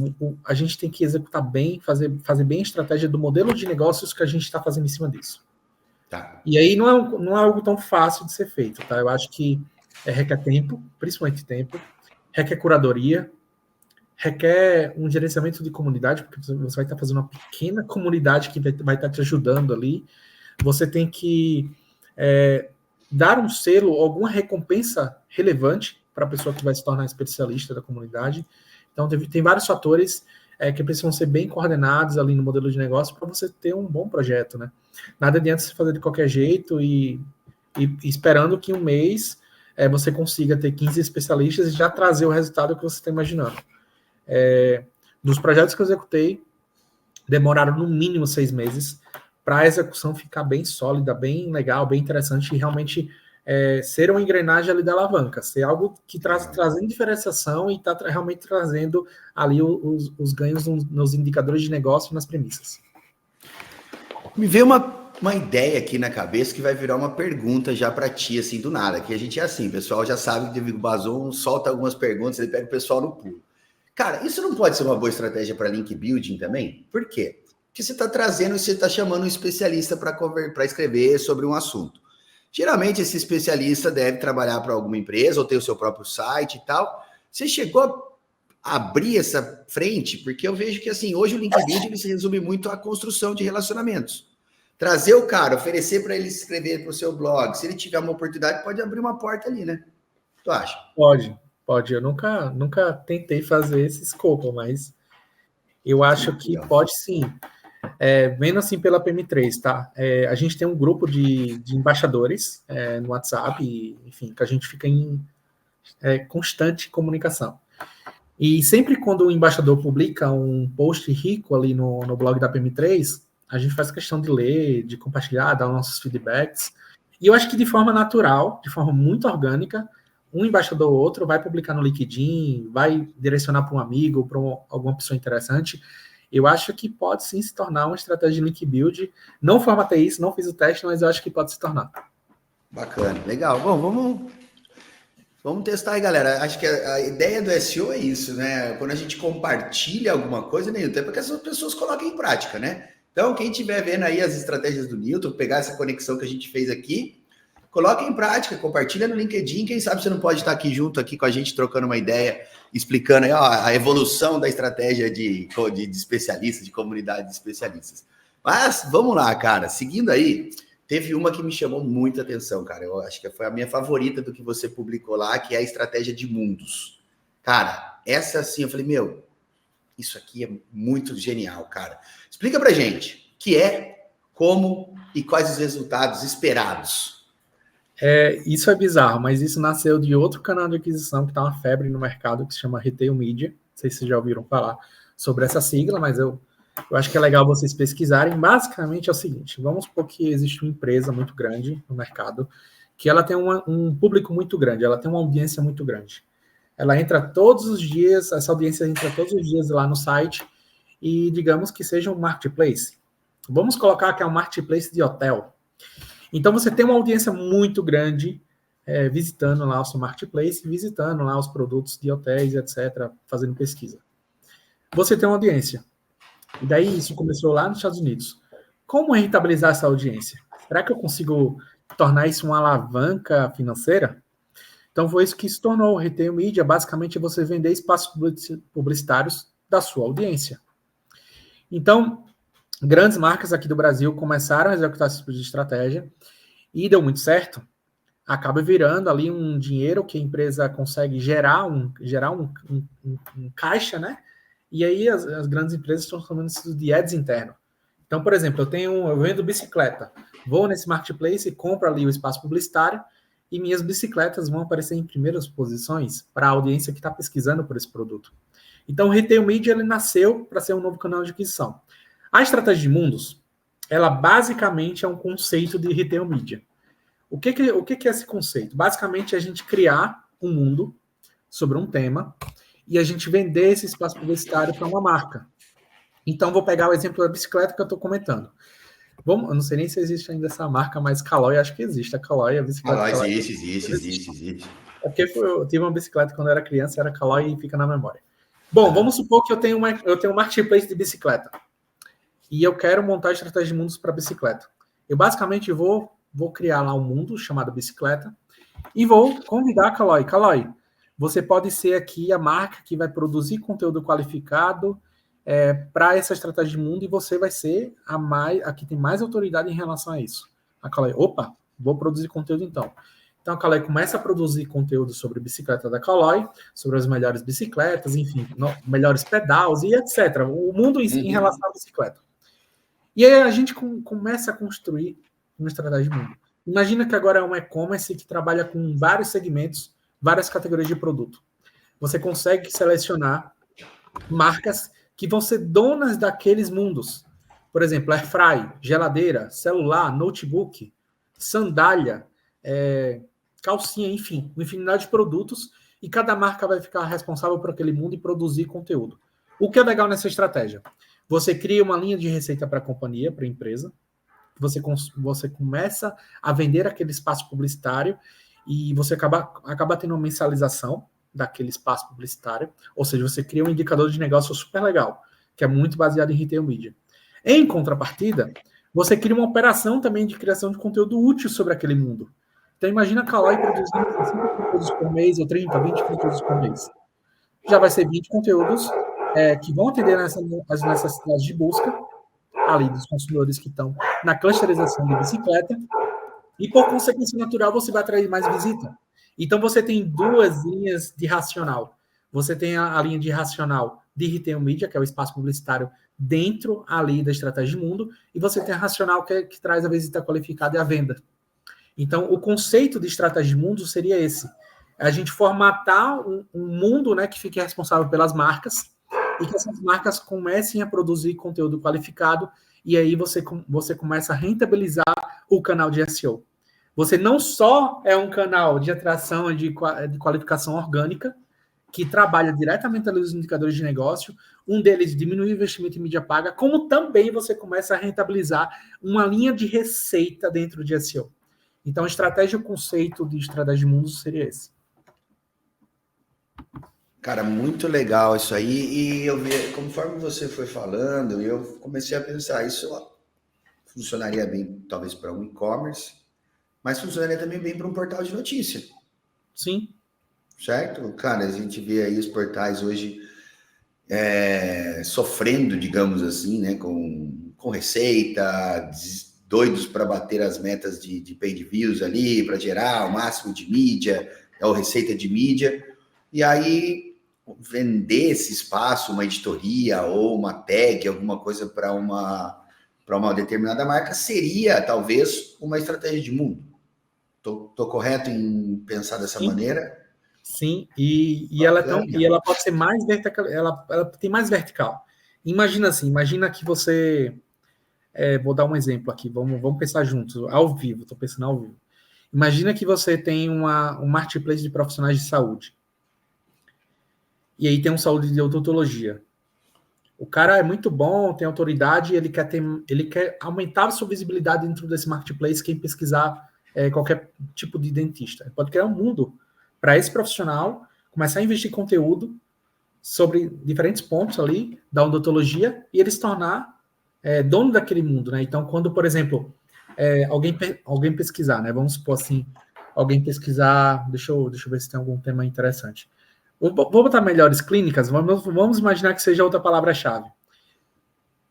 A gente tem que executar bem, fazer bem a estratégia do modelo de negócios que a gente está fazendo em cima disso. Tá. E aí não é algo tão fácil de ser feito, tá? Eu acho que requer tempo, principalmente tempo, requer curadoria, requer um gerenciamento de comunidade, porque você vai estar fazendo uma pequena comunidade que vai estar te ajudando ali. Você tem que dar um selo, alguma recompensa relevante para a pessoa que vai se tornar especialista da comunidade. Então, tem vários fatores que precisam ser bem coordenados ali no modelo de negócio para você ter um bom projeto, né? Nada adianta você fazer de qualquer jeito e esperando que um mês você consiga ter 15 especialistas e já trazer o resultado que você está imaginando. Dos projetos que eu executei, demoraram no mínimo 6 meses para a execução ficar bem sólida, bem legal, bem interessante e realmente ser uma engrenagem ali da alavanca, ser algo que trazendo diferenciação e está realmente trazendo ali os ganhos nos indicadores de negócio e nas premissas. Me veio uma ideia aqui na cabeça que vai virar uma pergunta já para ti, assim, do nada, que a gente é assim, o pessoal já sabe que o Bazon solta algumas perguntas, ele pega o pessoal no pulo. Cara, isso não pode ser uma boa estratégia para link building também? Por quê? Porque você está trazendo e você está chamando um especialista para escrever sobre um assunto. Geralmente, esse especialista deve trabalhar para alguma empresa ou ter o seu próprio site e tal. Você chegou a abrir essa frente? Porque eu vejo que, assim, hoje o link building ele se resume muito à construção de relacionamentos. trazer o cara, oferecer para ele escrever para o seu blog. Se ele tiver uma oportunidade, pode abrir uma porta ali, né? O que tu acha? Pode. Eu nunca tentei fazer esse escopo, mas eu acho que pode sim. Vendo assim pela PM3, tá? A gente tem um grupo de embaixadores no WhatsApp, enfim, que a gente fica em constante comunicação. E sempre quando o embaixador publica um post rico ali no blog da PM3, a gente faz questão de ler, de compartilhar, dar nossos feedbacks. E eu acho que de forma natural, de forma muito orgânica, um embaixador ou outro vai publicar no LinkedIn, vai direcionar para um amigo, para alguma pessoa interessante. Eu acho que pode sim se tornar uma estratégia de link build. Não formatei isso, não fiz o teste, mas eu acho que pode se tornar. Bacana, legal. Bom, vamos testar aí, galera. Acho que a ideia do SEO é isso, né? Quando a gente compartilha alguma coisa, Nilton, é para que as pessoas coloquem em prática, né? Então, quem estiver vendo aí as estratégias do Nilton, pegar essa conexão que a gente fez aqui, coloque em prática, compartilha no LinkedIn. Quem sabe você não pode estar aqui junto aqui com a gente, trocando uma ideia, explicando aí, ó, a evolução da estratégia de especialistas, de comunidade de especialistas. Mas vamos lá, cara. Seguindo aí, teve uma que me chamou muita atenção, cara. Eu acho que foi a minha favorita do que você publicou lá, que é a estratégia de mundos. Cara, essa assim, eu falei, meu, isso aqui é muito genial, cara. Explica pra gente o que é, como e quais os resultados esperados. Isso é bizarro, mas isso nasceu de outro canal de aquisição que está uma febre no mercado, que se chama Retail Media. Não sei se vocês já ouviram falar sobre essa sigla, mas eu acho que é legal vocês pesquisarem. Basicamente é o seguinte, vamos supor que existe uma empresa muito grande no mercado, que ela tem um público muito grande, ela tem uma audiência muito grande. Ela entra todos os dias, essa audiência entra todos os dias lá no site, e digamos que seja um marketplace. Vamos colocar que é um marketplace de hotel. Então, você tem uma audiência muito grande visitando lá o seu marketplace, visitando lá os produtos de hotéis, etc., fazendo pesquisa. Você tem uma audiência. E daí isso começou lá nos Estados Unidos. Como rentabilizar essa audiência? Será que eu consigo tornar isso uma alavanca financeira? Então, foi isso que se tornou o Retail Media. Basicamente, é você vender espaços publicitários da sua audiência. Então, grandes marcas aqui do Brasil começaram a executar esse tipo de estratégia e deu muito certo. Acaba virando ali um dinheiro que a empresa consegue gerar um caixa, né? E aí as grandes empresas estão chamando isso de ads interno. Então, por exemplo, eu vendo bicicleta, vou nesse marketplace e compro ali o espaço publicitário e minhas bicicletas vão aparecer em primeiras posições para a audiência que está pesquisando por esse produto. Então, o Retail Media ele nasceu para ser um novo canal de aquisição. A estratégia de mundos, ela basicamente é um conceito de Retail Media. O que é esse conceito? Basicamente, é a gente criar um mundo sobre um tema e a gente vender esse espaço publicitário para uma marca. Então, vou pegar o exemplo da bicicleta que eu estou comentando. Eu não sei nem se existe ainda essa marca, mas Caloi, acho que existe. A Caloi, a bicicleta Caloi, existe. É porque eu tive uma bicicleta quando eu era criança, era Caloi e fica na memória. Bom, vamos supor que eu tenho um marketplace de bicicleta e eu quero montar estratégia de mundos para bicicleta. Eu basicamente vou criar lá um mundo chamado bicicleta e vou convidar a Caloi. Caloi, você pode ser aqui a marca que vai produzir conteúdo qualificado para essa estratégia de mundo e você vai ser a que tem mais autoridade em relação a isso. A Caloi, opa, vou produzir conteúdo então. Então a Caloi começa a produzir conteúdo sobre bicicleta da Caloi, sobre as melhores bicicletas, enfim, melhores pedais e etc. O mundo em relação à bicicleta. E aí a gente começa a construir uma estratégia de mundo. Imagina que agora é um e-commerce que trabalha com vários segmentos, várias categorias de produto. Você consegue selecionar marcas que vão ser donas daqueles mundos. Por exemplo, airfry, geladeira, celular, notebook, sandália, calcinha, enfim, uma infinidade de produtos, e cada marca vai ficar responsável por aquele mundo e produzir conteúdo. O que é legal nessa estratégia? Você cria uma linha de receita para a companhia, para a empresa, você começa a vender aquele espaço publicitário e você acaba tendo uma mensalização daquele espaço publicitário, ou seja, você cria um indicador de negócio super legal, que é muito baseado em Retail Media. Em contrapartida, você cria uma operação também de criação de conteúdo útil sobre aquele mundo. Então, imagina a Caloi produzindo 5 conteúdos por mês, ou 30, 20 conteúdos por mês. Já vai ser 20 conteúdos que vão atender as necessidades de busca ali dos consumidores que estão na clusterização de bicicleta, e por consequência natural você vai atrair mais visita. Então você tem duas linhas de racional. Você tem a linha de racional de retail media, que é o espaço publicitário dentro ali da estratégia de mundo, e você tem a racional que traz a visita qualificada e a venda. Então, o conceito de estratégia de mundo seria esse: a gente formatar um mundo, né, que fique responsável pelas marcas e que essas marcas comecem a produzir conteúdo qualificado, e aí você começa a rentabilizar o canal de SEO. Você não só é um canal de atração de qualificação orgânica, que trabalha diretamente ali os indicadores de negócio, um deles diminui o investimento em mídia paga, como também você começa a rentabilizar uma linha de receita dentro de SEO. Então, o conceito de estratégia de mundo seria esse. Cara, muito legal isso aí. E eu vi, conforme você foi falando, eu comecei a pensar, isso funcionaria bem, talvez, para um e-commerce, mas funcionaria também bem para um portal de notícia. Sim. Certo? Cara, a gente vê aí os portais hoje sofrendo, digamos assim, né, com receita, doidos para bater as metas de paid views ali, para gerar o máximo de mídia, ou receita de mídia, e aí vender esse espaço, uma editoria ou uma tag, alguma coisa para uma determinada marca, seria talvez uma estratégia de mundo. Tô correto em pensar dessa maneira? Sim, e ela pode ser mais vertical, ela tem mais vertical. Imagina assim, imagina que você, vou dar um exemplo aqui, vamos pensar juntos, ao vivo, estou pensando ao vivo. Imagina que você tem um marketplace de profissionais de saúde. E aí tem um saúde de odontologia. O cara é muito bom, tem autoridade, ele quer aumentar a sua visibilidade dentro desse marketplace, quem pesquisar qualquer tipo de dentista. Ele pode criar um mundo para esse profissional, começar a investir conteúdo sobre diferentes pontos ali da odontologia e ele se tornar dono daquele mundo, né? Então, quando, por exemplo, alguém pesquisar, né? Vamos supor assim, alguém pesquisar, deixa eu ver se tem algum tema interessante. Vou botar melhores clínicas, vamos imaginar que seja outra palavra-chave.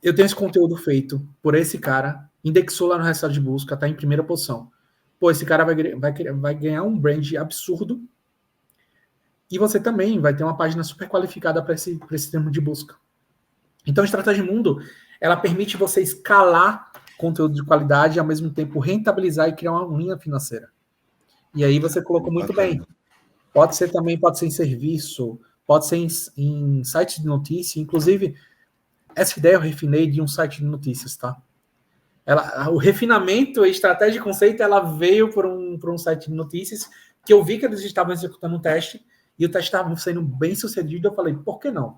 Eu tenho esse conteúdo feito por esse cara, indexou lá no resultado de busca, está em primeira posição. Pô, esse cara vai ganhar um brand absurdo e você também vai ter uma página super qualificada para esse termo de busca. Então, a estratégia mundo, ela permite você escalar conteúdo de qualidade e, ao mesmo tempo, rentabilizar e criar uma linha financeira. E aí você colocou muito bem. Pode ser em serviço, pode ser em site de notícia. Inclusive, essa ideia eu refinei de um site de notícias, tá? O refinamento, a estratégia de conceito, ela veio por um site de notícias que eu vi que eles estavam executando um teste e o teste estava sendo bem sucedido. Eu falei, por que não?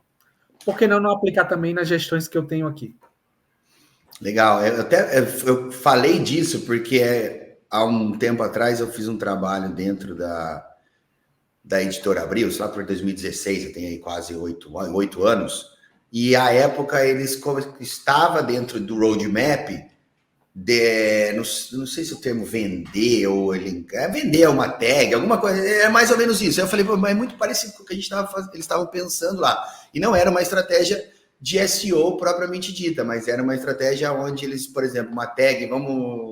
Por que não aplicar também nas gestões que eu tenho aqui? Legal. Eu falei disso porque há um tempo atrás eu fiz um trabalho dentro da Editora Abril, lá por 2016, eu tenho aí quase 8 anos, e à época eles estava dentro do roadmap não sei se o termo vender ou vender uma tag, alguma coisa, é mais ou menos isso. Aí eu falei, mas é muito parecido com o que eles estavam pensando lá. E não era uma estratégia de SEO propriamente dita, mas era uma estratégia onde eles, por exemplo, uma tag,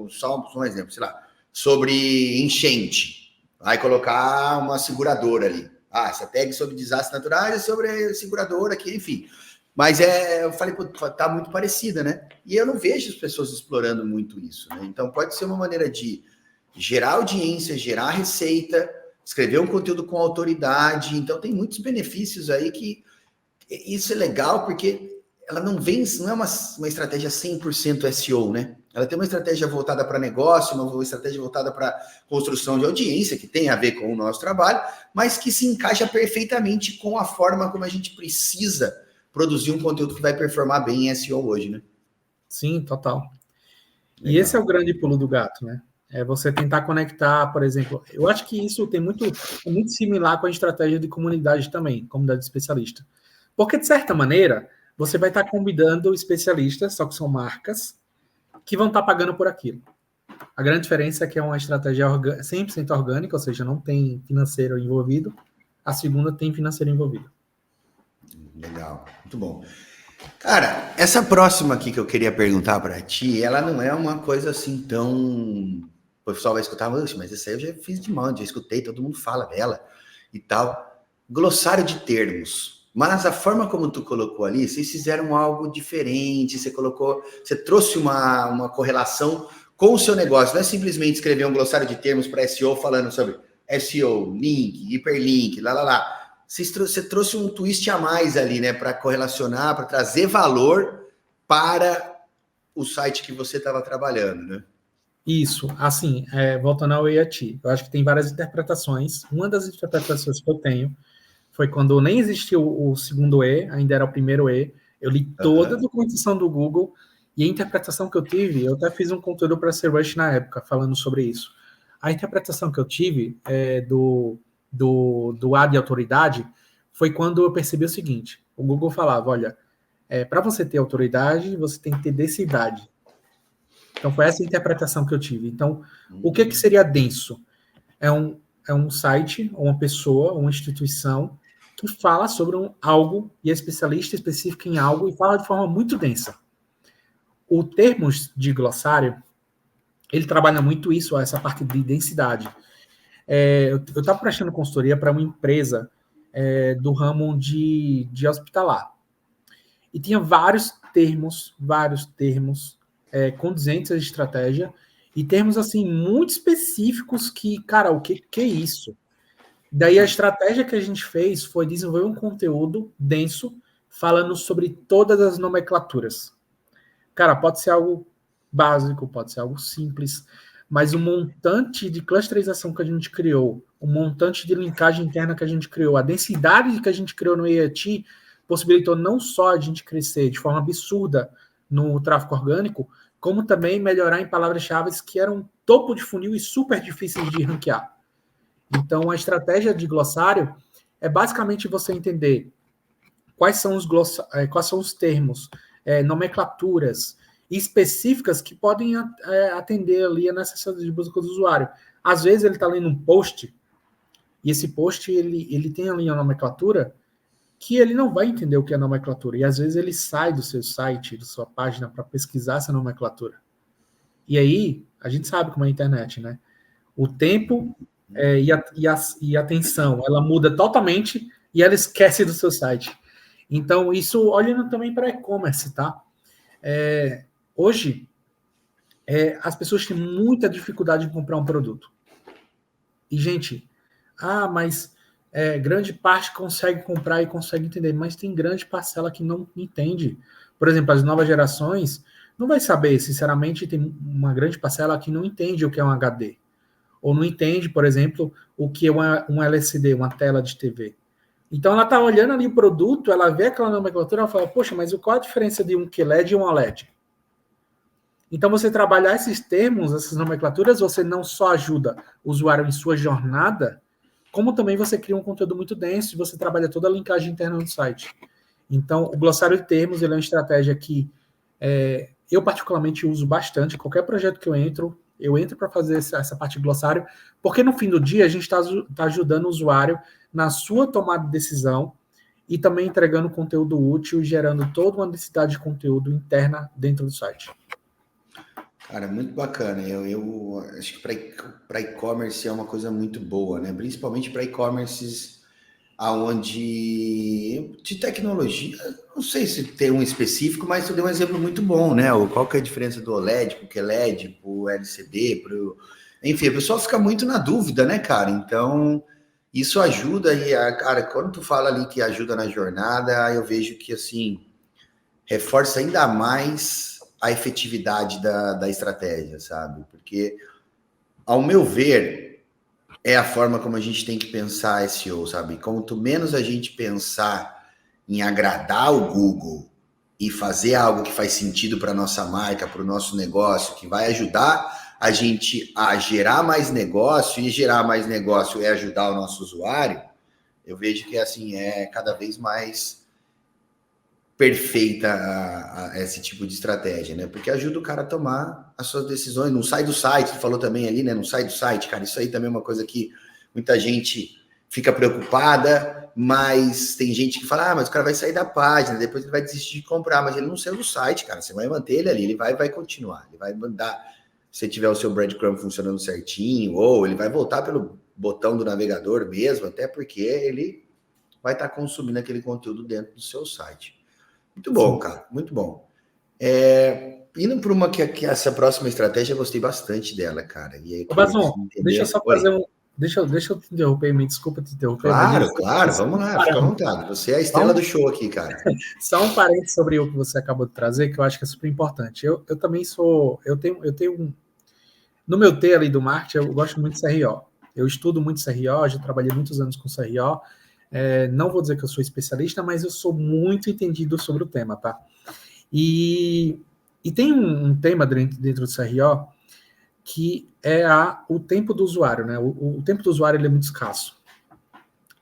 só um exemplo, sei lá, sobre enchente. Vai colocar uma seguradora ali. Essa tag sobre desastres naturais é sobre a seguradora aqui, enfim. Mas eu falei, tá muito parecida, né? E eu não vejo as pessoas explorando muito isso, né? Então pode ser uma maneira de gerar audiência, gerar receita, escrever um conteúdo com autoridade. Então tem muitos benefícios aí que isso é legal porque ela não é uma estratégia 100% SEO, né? Ela tem uma estratégia voltada para negócio, uma estratégia voltada para construção de audiência, que tem a ver com o nosso trabalho, mas que se encaixa perfeitamente com a forma como a gente precisa produzir um conteúdo que vai performar bem em SEO hoje, né? Sim, total. Legal. E esse é o grande pulo do gato, né? É você tentar conectar, por exemplo, eu acho que isso tem muito similar com a estratégia de comunidade também, comunidade especialista. Porque, de certa maneira, você vai estar convidando especialistas, só que são marcas, que vão estar pagando por aquilo. A grande diferença é que é uma estratégia 100% orgânica, ou seja, não tem financeiro envolvido. A segunda tem financeiro envolvido. Legal, muito bom. Cara, essa próxima aqui que eu queria perguntar para ti, ela não é uma coisa assim tão... O pessoal vai escutar, mas essa aí eu já fiz de mão, já escutei, todo mundo fala dela e tal. Glossário de termos. Mas a forma como tu colocou ali, vocês fizeram algo diferente, você trouxe uma correlação com o seu negócio. Não é simplesmente escrever um glossário de termos para SEO falando sobre SEO, link, hiperlink, lá. Você trouxe um twist a mais ali, né? Para correlacionar, para trazer valor para o site que você estava trabalhando, né? Isso, assim, voltando ao EAT, eu acho que tem várias interpretações. Uma das interpretações que eu tenho foi quando nem existia o segundo E, ainda era o primeiro E. Eu li toda a documentação do Google e a interpretação que eu tive, eu até fiz um conteúdo para a Serrush na época, falando sobre isso. A interpretação que eu tive do A de autoridade foi quando eu percebi o seguinte: o Google falava, olha, para você ter autoridade, você tem que ter densidade. Então, foi essa a interpretação que eu tive. Então, o que seria denso? É um site, uma pessoa, uma instituição que fala sobre algo e é especialista específico em algo e fala de forma muito densa. O termos de glossário, ele trabalha muito isso, essa parte de densidade. Eu estava prestando consultoria para uma empresa do ramo de hospitalar. E tinha vários termos condizentes à estratégia e termos assim muito específicos que, cara, o que é isso? Daí a estratégia que a gente fez foi desenvolver um conteúdo denso falando sobre todas as nomenclaturas. Cara, pode ser algo básico, pode ser algo simples, mas o montante de clusterização que a gente criou, o montante de linkagem interna que a gente criou, a densidade que a gente criou no EAT possibilitou não só a gente crescer de forma absurda no tráfego orgânico, como também melhorar em palavras-chave que eram topo de funil e super difíceis de ranquear. Então, a estratégia de glossário é basicamente você entender quais são os termos, nomenclaturas específicas que podem atender ali a necessidade de busca do usuário. Às vezes ele está lendo um post e esse post ele tem ali a nomenclatura que ele não vai entender o que é nomenclatura. E às vezes ele sai do seu site, da sua página, para pesquisar essa nomenclatura. E aí, a gente sabe como é a internet, né? O tempo e a atenção, ela muda totalmente e ela esquece do seu site. Então, isso olhando também para e-commerce, tá? Hoje, as pessoas têm muita dificuldade em comprar um produto. E, gente, mas grande parte consegue comprar e consegue entender, mas tem grande parcela que não entende. Por exemplo, as novas gerações não vai saber, sinceramente, tem uma grande parcela que não entende o que é um HD. Ou não entende, por exemplo, o que é um LCD, uma tela de TV. Então, ela está olhando ali o produto, ela vê aquela nomenclatura, ela fala, poxa, mas qual a diferença de um QLED e um OLED? Então, você trabalhar esses termos, essas nomenclaturas, você não só ajuda o usuário em sua jornada, como também você cria um conteúdo muito denso e você trabalha toda a linkagem interna do site. Então, o glossário de termos ele é uma estratégia que eu particularmente uso bastante. Qualquer projeto que eu entro para fazer essa parte de glossário, porque no fim do dia a gente está ajudando o usuário na sua tomada de decisão e também entregando conteúdo útil e gerando toda uma densidade de conteúdo interna dentro do site. Cara, muito bacana. Eu acho que para e-commerce é uma coisa muito boa, né? Principalmente para e-commerces aonde de tecnologia, não sei se tem um específico, mas tu deu um exemplo muito bom, né? Qual que é a diferença do OLED para o QLED, para o LCD, enfim, a pessoa fica muito na dúvida, né, cara? Então, isso ajuda e, cara, quando tu fala ali que ajuda na jornada, eu vejo que, assim, reforça ainda mais a efetividade da estratégia, sabe? Porque, ao meu ver, é a forma como a gente tem que pensar SEO, sabe? Quanto menos a gente pensar em agradar o Google e fazer algo que faz sentido para a nossa marca, para o nosso negócio, que vai ajudar a gente a gerar mais negócio, e gerar mais negócio é ajudar o nosso usuário, eu vejo que assim é cada vez mais perfeita esse tipo de estratégia, né? Porque ajuda o cara a tomar as suas decisões, não sai do site, tu falou também ali, né? Não sai do site, cara, isso aí também é uma coisa que muita gente fica preocupada, mas tem gente que fala, mas o cara vai sair da página, depois ele vai desistir de comprar, mas ele não saiu do site, cara, você vai manter ele ali, ele vai continuar, ele vai mandar, se tiver o seu breadcrumb funcionando certinho, ou ele vai voltar pelo botão do navegador mesmo, até porque ele vai estar consumindo aquele conteúdo dentro do seu site. Muito bom, cara, muito bom. Indo para uma que essa próxima estratégia, eu gostei bastante dela, cara. E aí, Bazon, deixa eu só fazer um... Deixa eu te interromper, me desculpa te interromper. Claro, vamos lá, fica à vontade. Você é a estrela do show aqui, cara. Só um parênteses sobre o que você acabou de trazer, que eu acho que é super importante. Eu também sou... Eu tenho no meu T ali do marketing, eu gosto muito de CRO. Eu estudo muito CRO, já trabalhei muitos anos com CRO. Não vou dizer que eu sou especialista, mas eu sou muito entendido sobre o tema, tá? E tem um tema dentro do CRO que é o tempo do usuário, né? O tempo do usuário ele é muito escasso.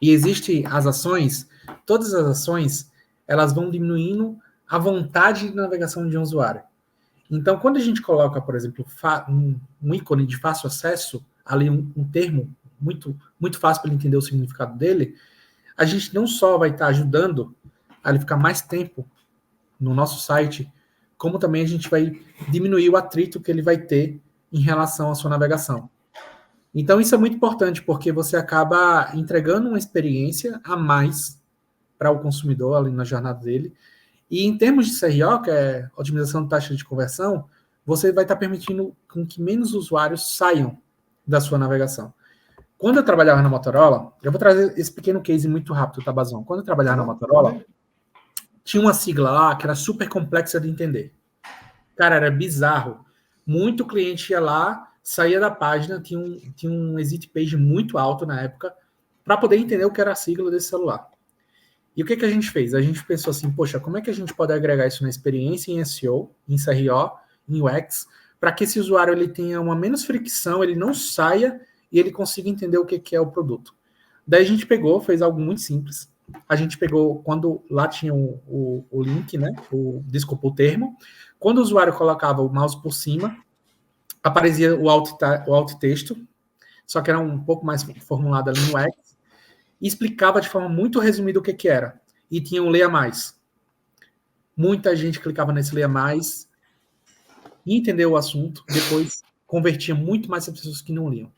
E existem as ações, todas as ações, elas vão diminuindo a vontade de navegação de um usuário. Então, quando a gente coloca, por exemplo, um ícone de fácil acesso, ali um termo muito, muito fácil para ele entender o significado dele, a gente não só vai estar ajudando a ele ficar mais tempo no nosso site, como também a gente vai diminuir o atrito que ele vai ter em relação à sua navegação. Então, isso é muito importante, porque você acaba entregando uma experiência a mais para o consumidor ali na jornada dele. E em termos de CRO, que é otimização de taxa de conversão, você vai estar permitindo com que menos usuários saiam da sua navegação. Quando eu trabalhava na Motorola, eu vou trazer esse pequeno case muito rápido, tá, Bazão? Quando eu trabalhava na Motorola, tinha uma sigla lá que era super complexa de entender. Cara, era bizarro. Muito cliente ia lá, saía da página, tinha um exit page muito alto na época, para poder entender o que era a sigla desse celular. E o que a gente fez? A gente pensou assim, poxa, como é que a gente pode agregar isso na experiência em SEO, em CRO, em UX, para que esse usuário ele tenha uma menos fricção, ele não saia e ele consiga entender o que é o produto. Daí a gente fez algo muito simples. A gente pegou, quando lá tinha o link, né? Desculpa, o termo. Quando o usuário colocava o mouse por cima, aparecia o alt texto, só que era um pouco mais formulado ali no UX, e explicava de forma muito resumida o que era. E tinha um Leia Mais. Muita gente clicava nesse Leia Mais e entendeu o assunto, depois convertia muito mais as pessoas que não liam.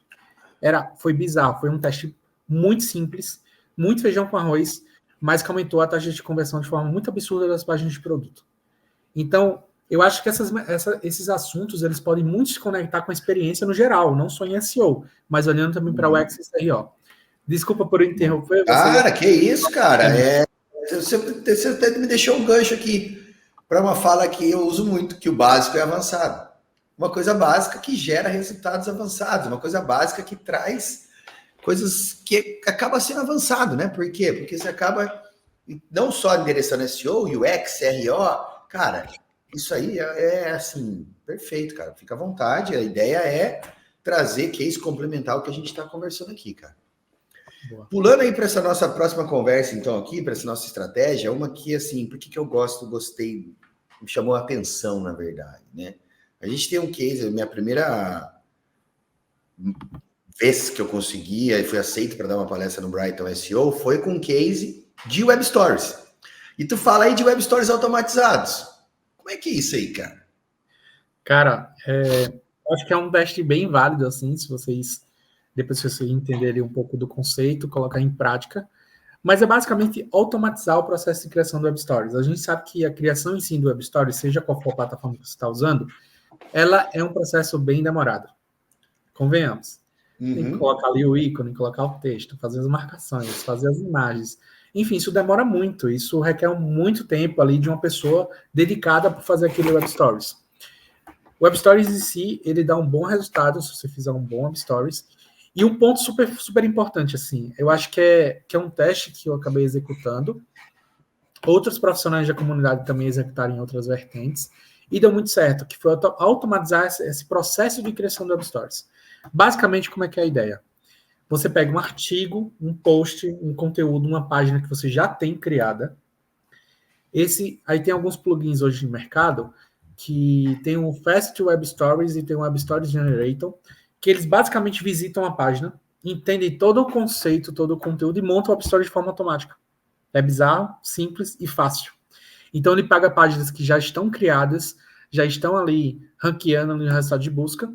Foi bizarro, foi um teste muito simples, muito feijão com arroz, mas que aumentou a taxa de conversão de forma muito absurda das páginas de produto. Então, eu acho que esses assuntos eles podem muito se conectar com a experiência no geral, não só em SEO, mas olhando também para o UX e CRO. Desculpa por interromper. Cara, que isso, cara. Você até me deixou um gancho aqui para uma fala que eu uso muito, que o básico é avançado. Uma coisa básica que gera resultados avançados, uma coisa básica que traz coisas que acaba sendo avançado, né? Por quê? Porque você acaba não só endereçando SEO, UX, CRO, cara, isso aí é assim, perfeito, cara. Fica à vontade, a ideia é trazer case complementar ao que a gente está conversando aqui, cara. Boa. Pulando aí para essa nossa próxima conversa, então, aqui, para essa nossa estratégia, uma que, assim, por que eu gostei, me chamou a atenção, na verdade, né? A gente tem um case, a minha primeira vez que eu consegui e fui aceito para dar uma palestra no Brighton SEO foi com um case de Web Stories. E tu fala aí de Web Stories automatizados. Como é que é isso aí, cara? Cara, acho que é um teste bem válido, assim, se vocês entenderem um pouco do conceito, colocar em prática. Mas é basicamente automatizar o processo de criação do Web Stories. A gente sabe que a criação em si do Web Stories, seja qual for a plataforma que você está usando, ela é um processo bem demorado. Convenhamos. Tem que colocar ali o ícone, colocar o texto, fazer as marcações, fazer as imagens. Enfim, isso demora muito. Isso requer muito tempo ali de uma pessoa dedicada para fazer aquele Web Stories. O Web Stories em si, ele dá um bom resultado se você fizer um bom Web Stories. E um ponto super, super importante, assim, eu acho que é um teste que eu acabei executando. Outros profissionais da comunidade também executaram em outras vertentes. E deu muito certo, que foi automatizar esse processo de criação do Web Stories. Basicamente, como é que é a ideia? Você pega um artigo, um post, um conteúdo, uma página que você já tem criada. Aí tem alguns plugins hoje no mercado que tem o Fast Web Stories e tem o Web Stories Generator, que eles basicamente visitam a página, entendem todo o conceito, todo o conteúdo e montam o Web Story de forma automática. É bizarro, simples e fácil. Então, ele paga páginas que já estão criadas, já estão ali ranqueando no resultado de busca.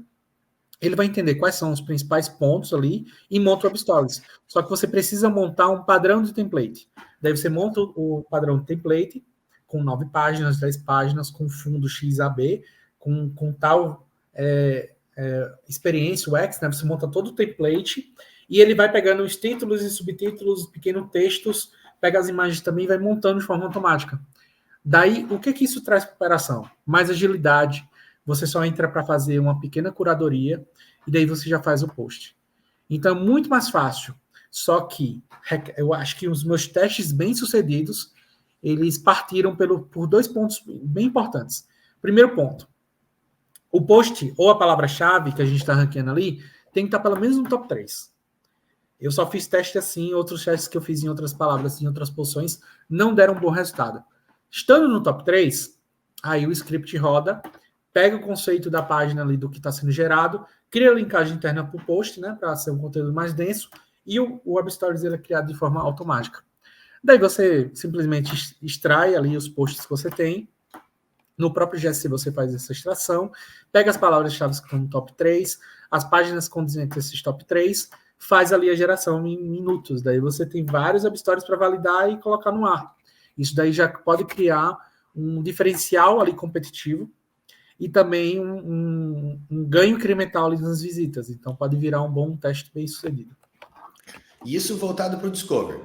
Ele vai entender quais são os principais pontos ali e monta o Web Stories. Só que você precisa montar um padrão de template. Daí você monta o padrão de template com 9 páginas, 10 páginas, com fundo XAB, com tal experiência, UX, né? Você monta todo o template e ele vai pegando os títulos e subtítulos, pequenos textos, pega as imagens também e vai montando de forma automática. Daí, o que isso traz para a operação? Mais agilidade. Você só entra para fazer uma pequena curadoria e daí você já faz o post. Então, é muito mais fácil. Só que eu acho que os meus testes bem-sucedidos, eles partiram por 2 pontos bem importantes. Primeiro ponto, o post ou a palavra-chave que a gente está ranqueando ali tem que estar pelo menos no top 3. Eu só fiz teste assim, outros testes que eu fiz em outras palavras, em outras posições, não deram um bom resultado. Estando no top 3, aí o script roda, pega o conceito da página ali do que está sendo gerado, cria a linkagem interna para o post, né, para ser um conteúdo mais denso, e o Web Stories ele é criado de forma automática. Daí você simplesmente extrai ali os posts que você tem, no próprio GSC você faz essa extração, pega as palavras-chave que estão no top 3, as páginas condizentes com esses top 3, faz ali a geração em minutos. Daí você tem vários Web Stories para validar e colocar no ar. Isso daí já pode criar um diferencial ali competitivo e também um ganho incremental ali nas visitas. Então pode virar um bom teste bem sucedido. Isso voltado para o Discover?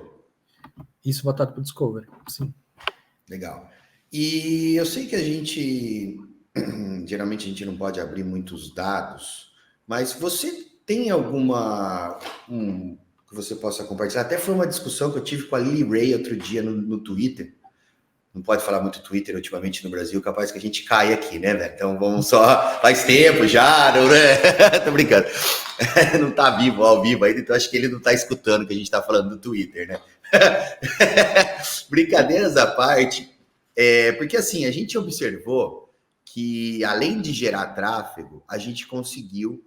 Isso voltado para o Discover, sim. Legal. E eu sei que a gente, geralmente a gente não pode abrir muitos dados, mas você tem alguma que você possa compartilhar? Até foi uma discussão que eu tive com a Lily Ray outro dia no Twitter. Não pode falar muito Twitter ultimamente no Brasil, capaz que a gente caia aqui, né, velho? Então vamos só. Faz tempo já, não, né? Tô brincando. Não tá vivo, ao vivo ainda, então acho que ele não tá escutando o que a gente tá falando do Twitter, né? Brincadeiras à parte, porque assim, a gente observou que além de gerar tráfego, a gente conseguiu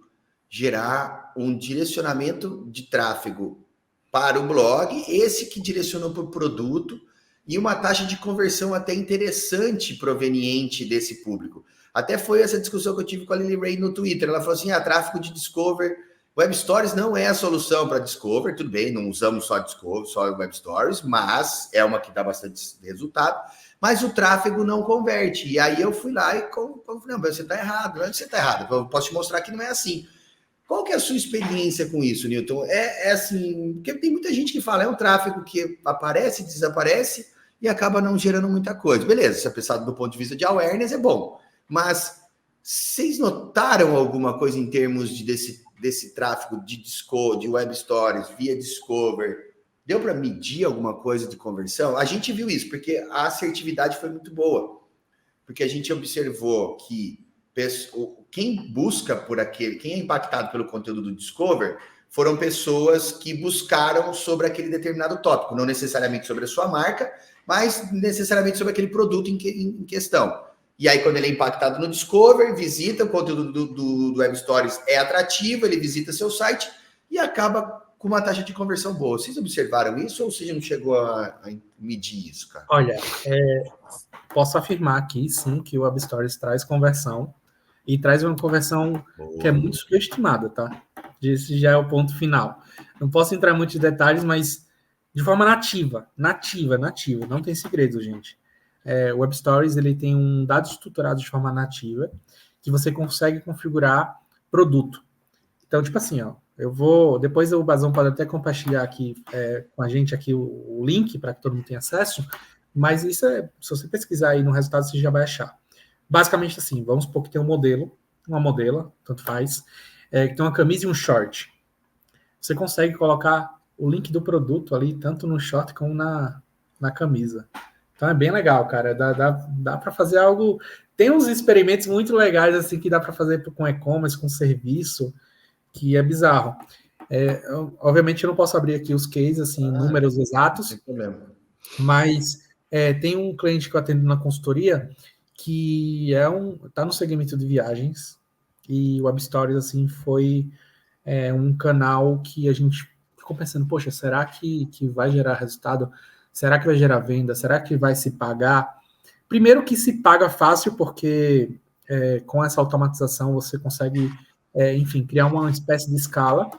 gerar um direcionamento de tráfego para o blog, esse que direcionou para o produto, e uma taxa de conversão até interessante proveniente desse público. Até foi essa discussão que eu tive com a Lily Ray no Twitter. Ela falou assim, tráfego de Discover, Web Stories não é a solução para Discover, tudo bem, não usamos só Discover, só Web Stories, mas é uma que dá bastante resultado, mas o tráfego não converte. E aí eu fui lá e falei, não, você está errado, não é que você está errado, eu posso te mostrar que não é assim. Qual que é a sua experiência com isso, Newton? É assim, porque tem muita gente que fala, é um tráfego que aparece, desaparece e acaba não gerando muita coisa. Beleza, se é pensado do ponto de vista de awareness, é bom. Mas vocês notaram alguma coisa em termos desse tráfego de Discover, de Web Stories, via Discover? Deu para medir alguma coisa de conversão? A gente viu isso, porque a assertividade foi muito boa. Porque a gente observou que quem busca por aquele, quem é impactado pelo conteúdo do Discover, foram pessoas que buscaram sobre aquele determinado tópico, não necessariamente sobre a sua marca, mas necessariamente sobre aquele produto em questão. E aí, quando ele é impactado no Discover, visita o conteúdo do Web Stories, é atrativo, ele visita seu site e acaba com uma taxa de conversão boa. Vocês observaram isso ou você não chegou a medir isso, cara? Olha, posso afirmar aqui, sim, que o Web Stories traz conversão e traz uma conversão que é muito subestimada, tá? Esse já é o ponto final. Não posso entrar em muitos detalhes, mas de forma nativa, não tem segredo, gente. O Web Stories ele tem um dado estruturado de forma nativa que você consegue configurar produto. Então, tipo assim, ó, depois o Bazão pode até compartilhar aqui com a gente aqui o link para que todo mundo tenha acesso, mas isso se você pesquisar aí no resultado, você já vai achar. Basicamente assim, vamos supor que tem um modelo, uma modela, tanto faz, que tem uma camisa e um short. Você consegue colocar o link do produto ali, tanto no short como na camisa. Então é bem legal, cara. Dá para fazer algo. Tem uns experimentos muito legais assim que dá para fazer com e-commerce, com serviço, que é bizarro. Obviamente eu não posso abrir aqui os cases, assim, números exatos. Sem problema. Mas tem um cliente que eu atendo na consultoria que tá no segmento de viagens e o Web Stories assim foi um canal que a gente ficou pensando, poxa, será que vai gerar resultado? Será que vai gerar venda? Será que vai se pagar? Primeiro que se paga fácil, porque com essa automatização você consegue, enfim, criar uma espécie de escala.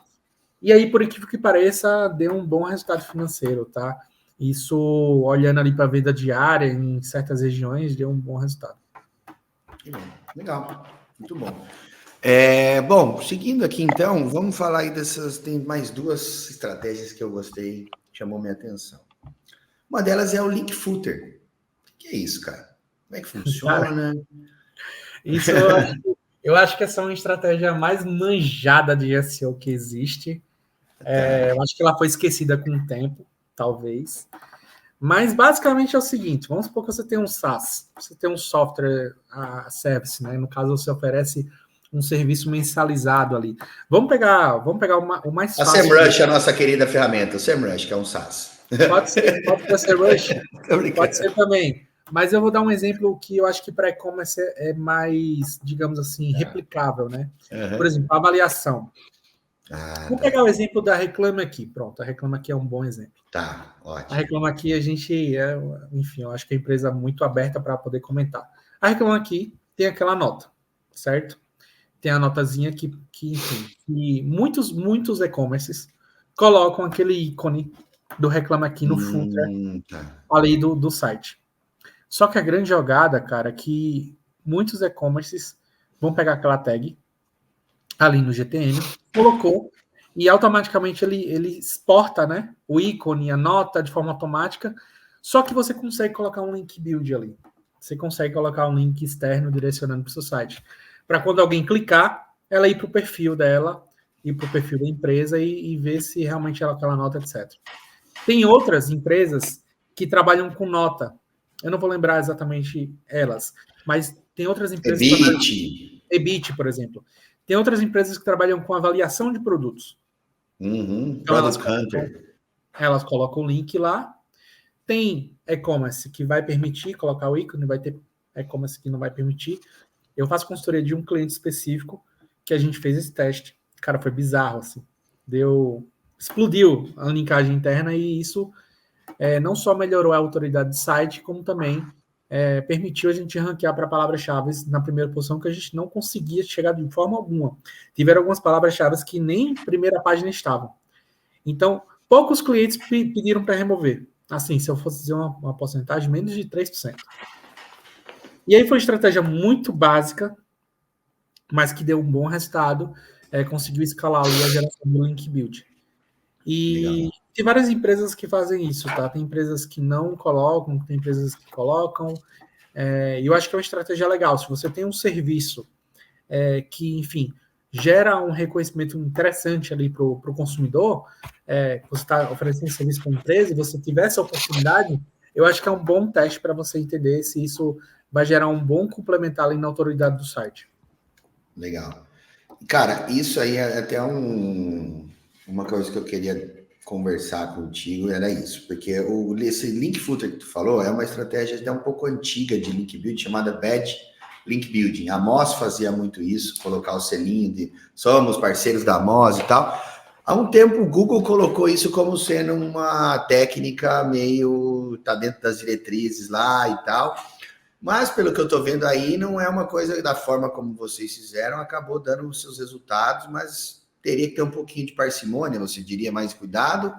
E aí, por incrível que pareça, deu um bom resultado financeiro, tá? Isso, olhando ali para a venda diária em certas regiões, deu um bom resultado. Legal, muito bom. Bom, seguindo aqui então, vamos falar aí dessas. Tem mais duas estratégias que eu gostei, chamou minha atenção. Uma delas é o link footer. O que é isso, cara? Como é que funciona? Cara, isso eu acho que essa é uma estratégia mais manjada de SEO que existe. Eu acho que ela foi esquecida com o tempo, talvez. Mas basicamente é o seguinte: vamos supor que você tem um SaaS, você tem um software service, né? No caso, você oferece um serviço mensalizado ali. Vamos pegar o mais fácil. A SEMrush é a nossa querida ferramenta, o SEMrush, que é um SaaS. Pode ser SEMrush, pode ser também. Mas eu vou dar um exemplo que eu acho que para e-commerce é mais, digamos assim, replicável, né? Por exemplo, avaliação. Vou pegar o exemplo da Reclame Aqui. Pronto, a Reclame Aqui é um bom exemplo. Tá, ótimo. A Reclame Aqui, a gente enfim, eu acho que é uma empresa muito aberta para poder comentar. A Reclame Aqui tem aquela nota, certo? Tem a notazinha que enfim, que muitos e-commerces colocam aquele ícone do Reclame Aqui no footer ali do site. Só que a grande jogada, cara, é que muitos e-commerces vão pegar aquela tag ali no GTM, colocou, e automaticamente ele exporta, né, o ícone, a nota de forma automática, só que você consegue colocar um link build ali. Você consegue colocar um link externo direcionando para o seu site. Para quando alguém clicar, ela ir para o perfil dela, ir para o perfil da empresa e ver se realmente ela aquela nota, etc. Tem outras empresas que trabalham com nota. Eu não vou lembrar exatamente elas, mas tem outras empresas... Ebit, por exemplo. Tem outras empresas que trabalham com avaliação de produtos. Então, elas colocam o link lá. Tem e-commerce que vai permitir colocar o ícone, vai ter e-commerce que não vai permitir. Eu faço consultoria de um cliente específico que a gente fez esse teste. Cara, foi bizarro, assim. Explodiu a linkagem interna e isso não só melhorou a autoridade do site, como também permitiu a gente ranquear para palavras-chave na primeira posição que a gente não conseguia chegar de forma alguma. Tiveram algumas palavras-chave que nem em primeira página estavam. Então, poucos clientes pediram para remover. Assim, se eu fosse dizer uma porcentagem, menos de 3%. E aí foi uma estratégia muito básica, mas que deu um bom resultado, conseguiu escalar ali a geração do link build. E legal. Tem várias empresas que fazem isso, tá? Tem empresas que não colocam, tem empresas que colocam. E eu acho que é uma estratégia legal. Se você tem um serviço que, enfim, gera um reconhecimento interessante ali para o consumidor, você está oferecendo serviço para a empresa e você tiver essa oportunidade, eu acho que é um bom teste para você entender se isso vai gerar um bom complementar ali na autoridade do site. Legal. Cara, isso aí é até uma coisa que eu queria conversar contigo, era isso, porque esse link footer que tu falou é uma estratégia até um pouco antiga de link building, chamada Bad Link Building. A Moz fazia muito isso, colocar o selinho de somos parceiros da Moz e tal. Há um tempo o Google colocou isso como sendo uma técnica meio, tá dentro das diretrizes lá e tal, mas pelo que eu tô vendo aí, não é uma coisa da forma como vocês fizeram, acabou dando os seus resultados, mas teria que ter um pouquinho de parcimônia, você diria, mais cuidado?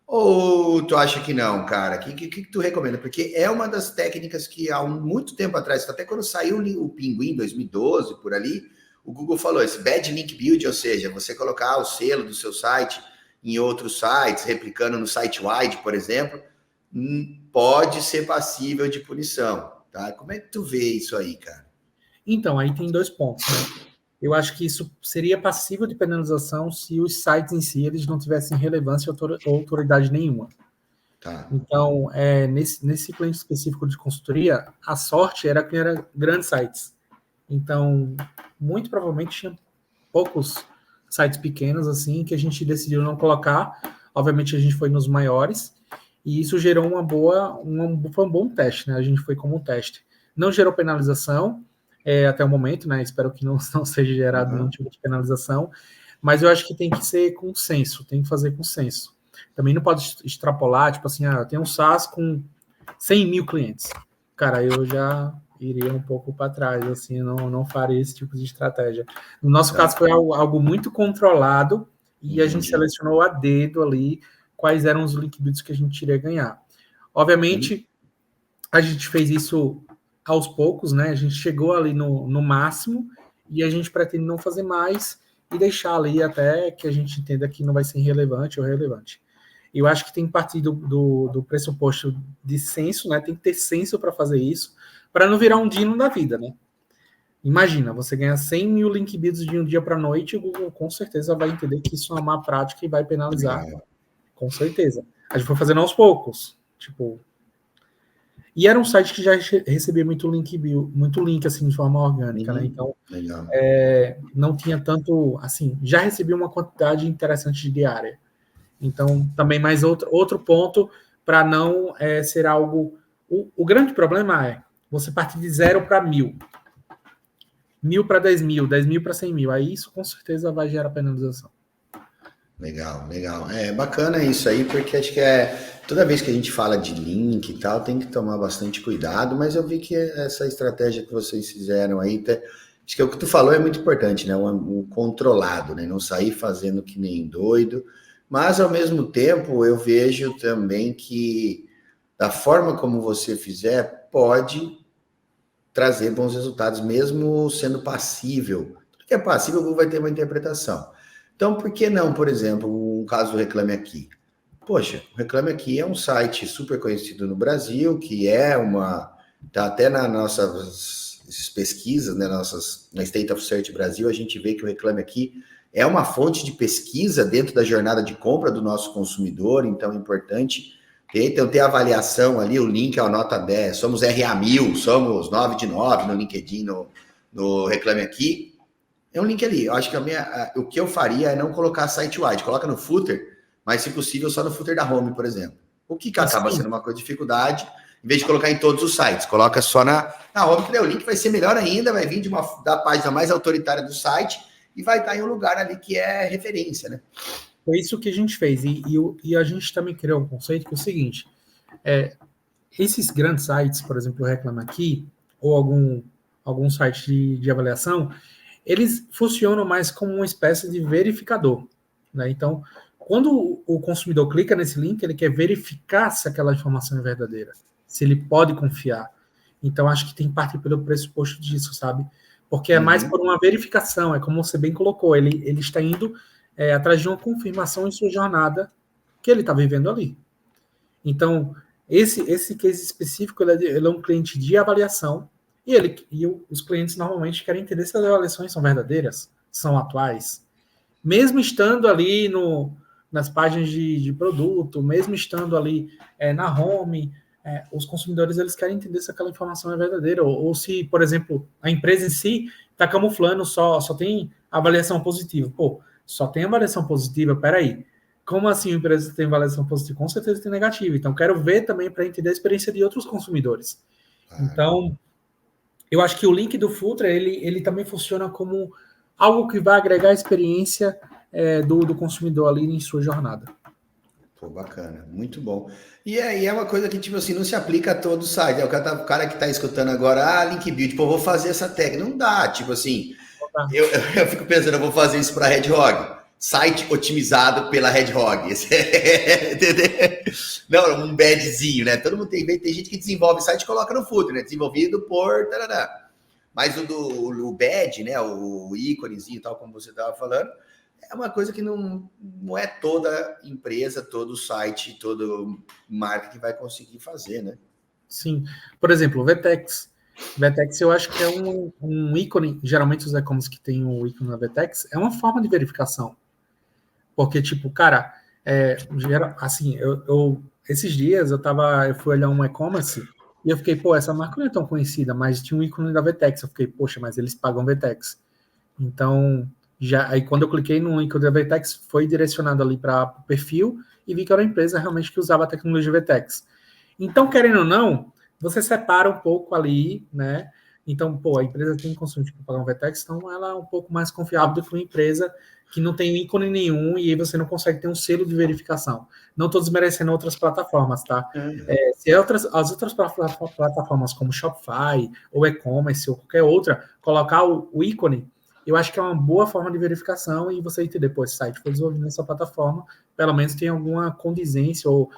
Ou tu acha que não, cara? O que tu recomenda? Porque é uma das técnicas que há muito tempo atrás, até quando saiu o Pinguim, 2012, por ali, o Google falou esse Bad Link Build, ou seja, você colocar o selo do seu site em outros sites, replicando no site-wide, por exemplo, pode ser passível de punição, tá? Como é que tu vê isso aí, cara? Então, aí tem 2 pontos, né? Eu acho que isso seria passível de penalização se os sites em si eles não tivessem relevância ou autoridade nenhuma. Tá. Então, nesse cliente específico de consultoria, a sorte era que eram grandes sites. Então, muito provavelmente tinha poucos sites pequenos assim que a gente decidiu não colocar. Obviamente a gente foi nos maiores e isso gerou foi um bom teste, né? A gente foi como um teste. Não gerou penalização até o momento, né? Espero que não seja gerado nenhum tipo de penalização, Mas eu acho que tem que ser com senso, tem que fazer com senso. Também não pode extrapolar, tipo assim, eu tenho um SaaS com 100 mil clientes. Cara, eu já iria um pouco para trás, assim, não faria esse tipo de estratégia. No nosso caso, foi algo muito controlado e a gente selecionou a dedo ali quais eram os link builds que a gente iria ganhar. Obviamente, a gente fez isso aos poucos, né? A gente chegou ali no máximo e a gente pretende não fazer mais e deixar ali até que a gente entenda que não vai ser irrelevante ou relevante. Eu acho que tem que partir do pressuposto de senso, né? Tem que ter senso para fazer isso, para não virar um dino da vida, né? Imagina, você ganha 100 mil link builds de um dia para a noite, o Google com certeza vai entender que isso é uma má prática e vai penalizar, com certeza. A gente foi fazendo aos poucos, tipo... E era um site que já recebia muito link assim, de forma orgânica, né? Então, não tinha tanto, assim, já recebia uma quantidade interessante de diária. Então, também mais outro ponto para não ser algo... O grande problema é você partir de 0 para 1.000. 1.000 para 10 mil, 10 mil para 100 mil. Aí isso com certeza vai gerar penalização. Legal. É bacana isso aí, porque acho que toda vez que a gente fala de link e tal, tem que tomar bastante cuidado, mas eu vi que essa estratégia que vocês fizeram aí, acho que o que tu falou é muito importante, né? Um controlado, né? Não sair fazendo que nem doido, mas ao mesmo tempo eu vejo também que da forma como você fizer, pode trazer bons resultados, mesmo sendo passível. Tudo que é passível, o Google vai ter uma interpretação. Então, por que não, por exemplo, um caso do Reclame Aqui? Poxa, o Reclame Aqui é um site super conhecido no Brasil, que está até nas nossas pesquisas, né, na State of Search Brasil, a gente vê que o Reclame Aqui é uma fonte de pesquisa dentro da jornada de compra do nosso consumidor, então é importante ter avaliação ali, o link é a nota 10, somos RA1000, somos 9 de 9 no LinkedIn, no Reclame Aqui, é um link ali. Eu acho que o que eu faria é não colocar site-wide, coloca no footer, mas se possível só no footer da home, por exemplo. O que acaba sendo uma coisa de dificuldade, em vez de colocar em todos os sites, coloca só na home, que daí o link vai ser melhor ainda, vai vir da página mais autoritária do site e vai estar em um lugar ali que é referência, né? Foi isso que a gente fez. E a gente também criou um conceito que é o seguinte, esses grandes sites, por exemplo, o Reclame Aqui, ou algum site de avaliação, eles funcionam mais como uma espécie de verificador, né? Então, quando o consumidor clica nesse link, ele quer verificar se aquela informação é verdadeira, se ele pode confiar. Então, acho que tem que partir pelo pressuposto disso, sabe? Porque é mais por uma verificação, é como você bem colocou, ele está indo atrás de uma confirmação em sua jornada que ele está vivendo ali. Então, esse case específico, ele é um cliente de avaliação, e os clientes normalmente querem entender se as avaliações são verdadeiras, são atuais. Mesmo estando ali nas páginas de produto, mesmo estando ali na home, os consumidores eles querem entender se aquela informação é verdadeira, ou se, por exemplo, a empresa em si está camuflando, só tem avaliação positiva. Pô, só tem avaliação positiva, peraí. Como assim a empresa tem avaliação positiva? Com certeza tem negativa. Então, quero ver também para entender a experiência de outros consumidores. Então, eu acho que o link do Futra, ele também funciona como algo que vai agregar a experiência do consumidor ali em sua jornada. Pô, bacana, muito bom. E é uma coisa que, tipo assim, não se aplica a todo site. O cara que tá escutando agora, link build, pô, vou fazer essa técnica. Não dá, tipo assim, eu fico pensando, eu vou fazer isso para Red Hog. Site otimizado pela Red Hog. Não, um badzinho, né? Todo mundo tem gente que desenvolve site e coloca no footer, né? Desenvolvido por... Tarará. Mas o badge, né? O íconezinho e tal, como você estava falando, é uma coisa que não é toda empresa, todo site, todo marca que vai conseguir fazer, né? Sim. Por exemplo, o Vtex. Vtex eu acho que é um ícone, geralmente os e-commerce que tem o ícone na Vtex, é uma forma de verificação. Porque, tipo, cara, assim, esses dias eu fui olhar um e-commerce e eu fiquei, pô, essa marca não é tão conhecida, mas tinha um ícone da Vtex. Eu fiquei, poxa, mas eles pagam Vtex. Então, aí quando eu cliquei no ícone da Vtex, foi direcionado ali para o perfil e vi que era uma empresa realmente que usava a tecnologia Vtex. Então, querendo ou não, você separa um pouco ali, né? Então, pô, a empresa tem consumo para pagar um Vtex, então ela é um pouco mais confiável do que uma empresa que não tem ícone nenhum e aí você não consegue ter um selo de verificação. Não estou desmerecendo outras plataformas, tá? Se as outras plataformas como Shopify ou e-commerce ou qualquer outra, colocar o ícone, eu acho que é uma boa forma de verificação e você entender, pô, esse site foi desenvolvido nessa plataforma, pelo menos tem alguma condizência ou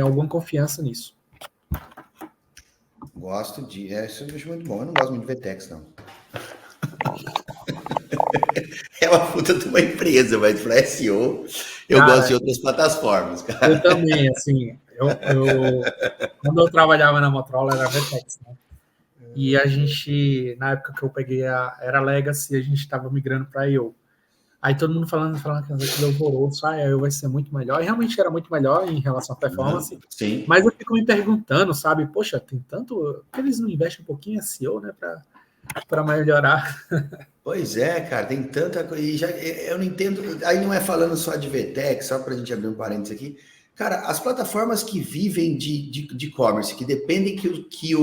alguma confiança nisso. Gosto de... isso eu acho muito bom. Eu não gosto muito de VTEX, não. É uma puta de uma empresa, mas para SEO eu gosto de outras plataformas, cara. Eu também, assim, quando eu trabalhava na Motorola era VTEX, né? E a gente, na época que eu peguei era Legacy, a gente estava migrando para IO. Aí todo mundo falando que aquilo é horroroso, a IO vai ser muito melhor. E realmente era muito melhor em relação à performance. Sim. Mas eu fico me perguntando, sabe? Poxa, tem tanto... Por que eles não investem um pouquinho em SEO, né? Para melhorar. Pois é, cara, tem tanta coisa. E eu não entendo. Aí não é falando só de VTEX, só para a gente abrir um parênteses aqui. Cara, as plataformas que vivem de e-commerce, que dependem que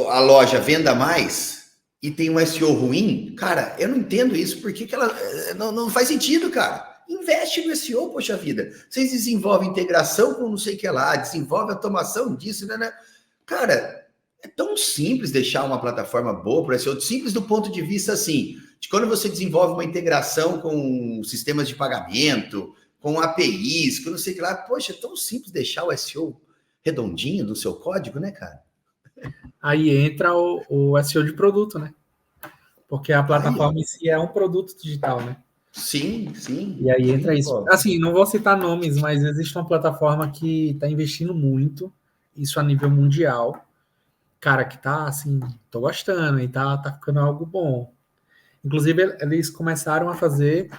a loja venda mais e tem um SEO ruim, cara, eu não entendo isso, porque que ela não faz sentido, cara. Investe no SEO, poxa vida. Vocês desenvolvem integração com não sei o que lá, desenvolve automação disso, né? Cara, é tão simples deixar uma plataforma boa para SEO, simples do ponto de vista assim, de quando você desenvolve uma integração com sistemas de pagamento, com APIs, com não sei o que lá, poxa, é tão simples deixar o SEO redondinho no seu código, né, cara? Aí entra o SEO de produto, né? Porque a plataforma em si é um produto digital, né? Sim, sim. E aí entra sim, isso. Pô. Assim, não vou citar nomes, mas existe uma plataforma que está investindo muito, isso a nível mundial. Cara, que tá assim, tô gostando e tá ficando algo bom. Inclusive, eles começaram a fazer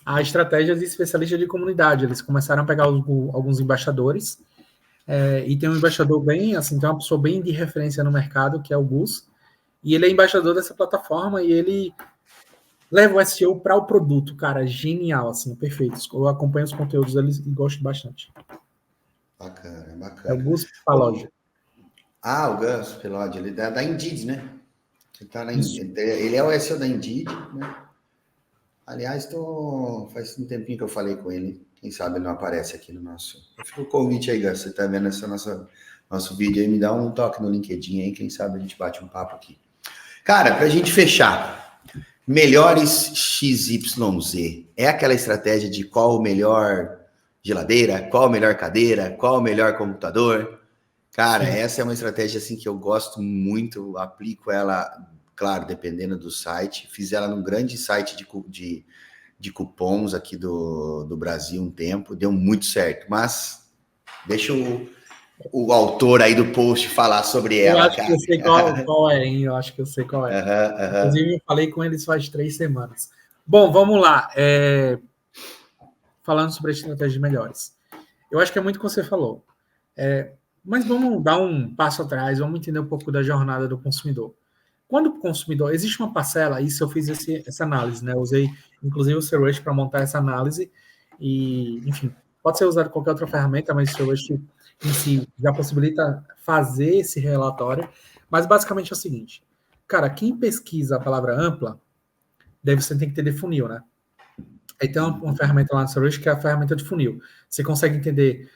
a estratégia de especialista de comunidade. Eles começaram a pegar alguns embaixadores, e tem um embaixador bem, assim, tem uma pessoa bem de referência no mercado, que é o Gus, e ele é embaixador dessa plataforma e ele leva o SEO para o produto, cara, genial, assim, perfeito. Eu acompanho os conteúdos deles e gosto bastante. Bacana, É o bacana. Gus Paloggi. O Gus Paloggi, ele é da Indeed, né? Ele é o SEO da Indeed, né? Aliás, faz um tempinho que eu falei com ele. Quem sabe ele não aparece aqui no nosso... Fica o convite aí, Gus. Você tá vendo esse nosso vídeo aí, me dá um toque no LinkedIn aí, quem sabe a gente bate um papo aqui. Cara, pra gente fechar, melhores XYZ. É aquela estratégia de qual o melhor geladeira, qual a melhor cadeira, qual o melhor computador. Cara, sim, essa é uma estratégia assim que eu gosto muito, aplico ela, claro, dependendo do site. Fiz ela num grande site de cupons aqui do Brasil um tempo, deu muito certo. Mas deixa o autor aí do post falar sobre ela, acho cara. que eu sei qual é, hein? Eu acho que eu sei qual é. Inclusive, eu falei com eles faz 3 semanas. Bom, vamos lá. Falando sobre a estratégia de melhores. Eu acho que é muito o que você falou. Mas vamos dar um passo atrás, vamos entender um pouco da jornada do consumidor. Quando o consumidor... Existe uma parcela, isso eu fiz essa análise, né? Eu usei, inclusive, o Search para montar essa análise e, enfim, pode ser usado qualquer outra ferramenta, mas o Search em si já possibilita fazer esse relatório. Mas, basicamente, é o seguinte. Cara, quem pesquisa a palavra ampla, você tem que entender funil, né? Aí tem uma ferramenta lá no Search que é a ferramenta de funil. Você consegue entender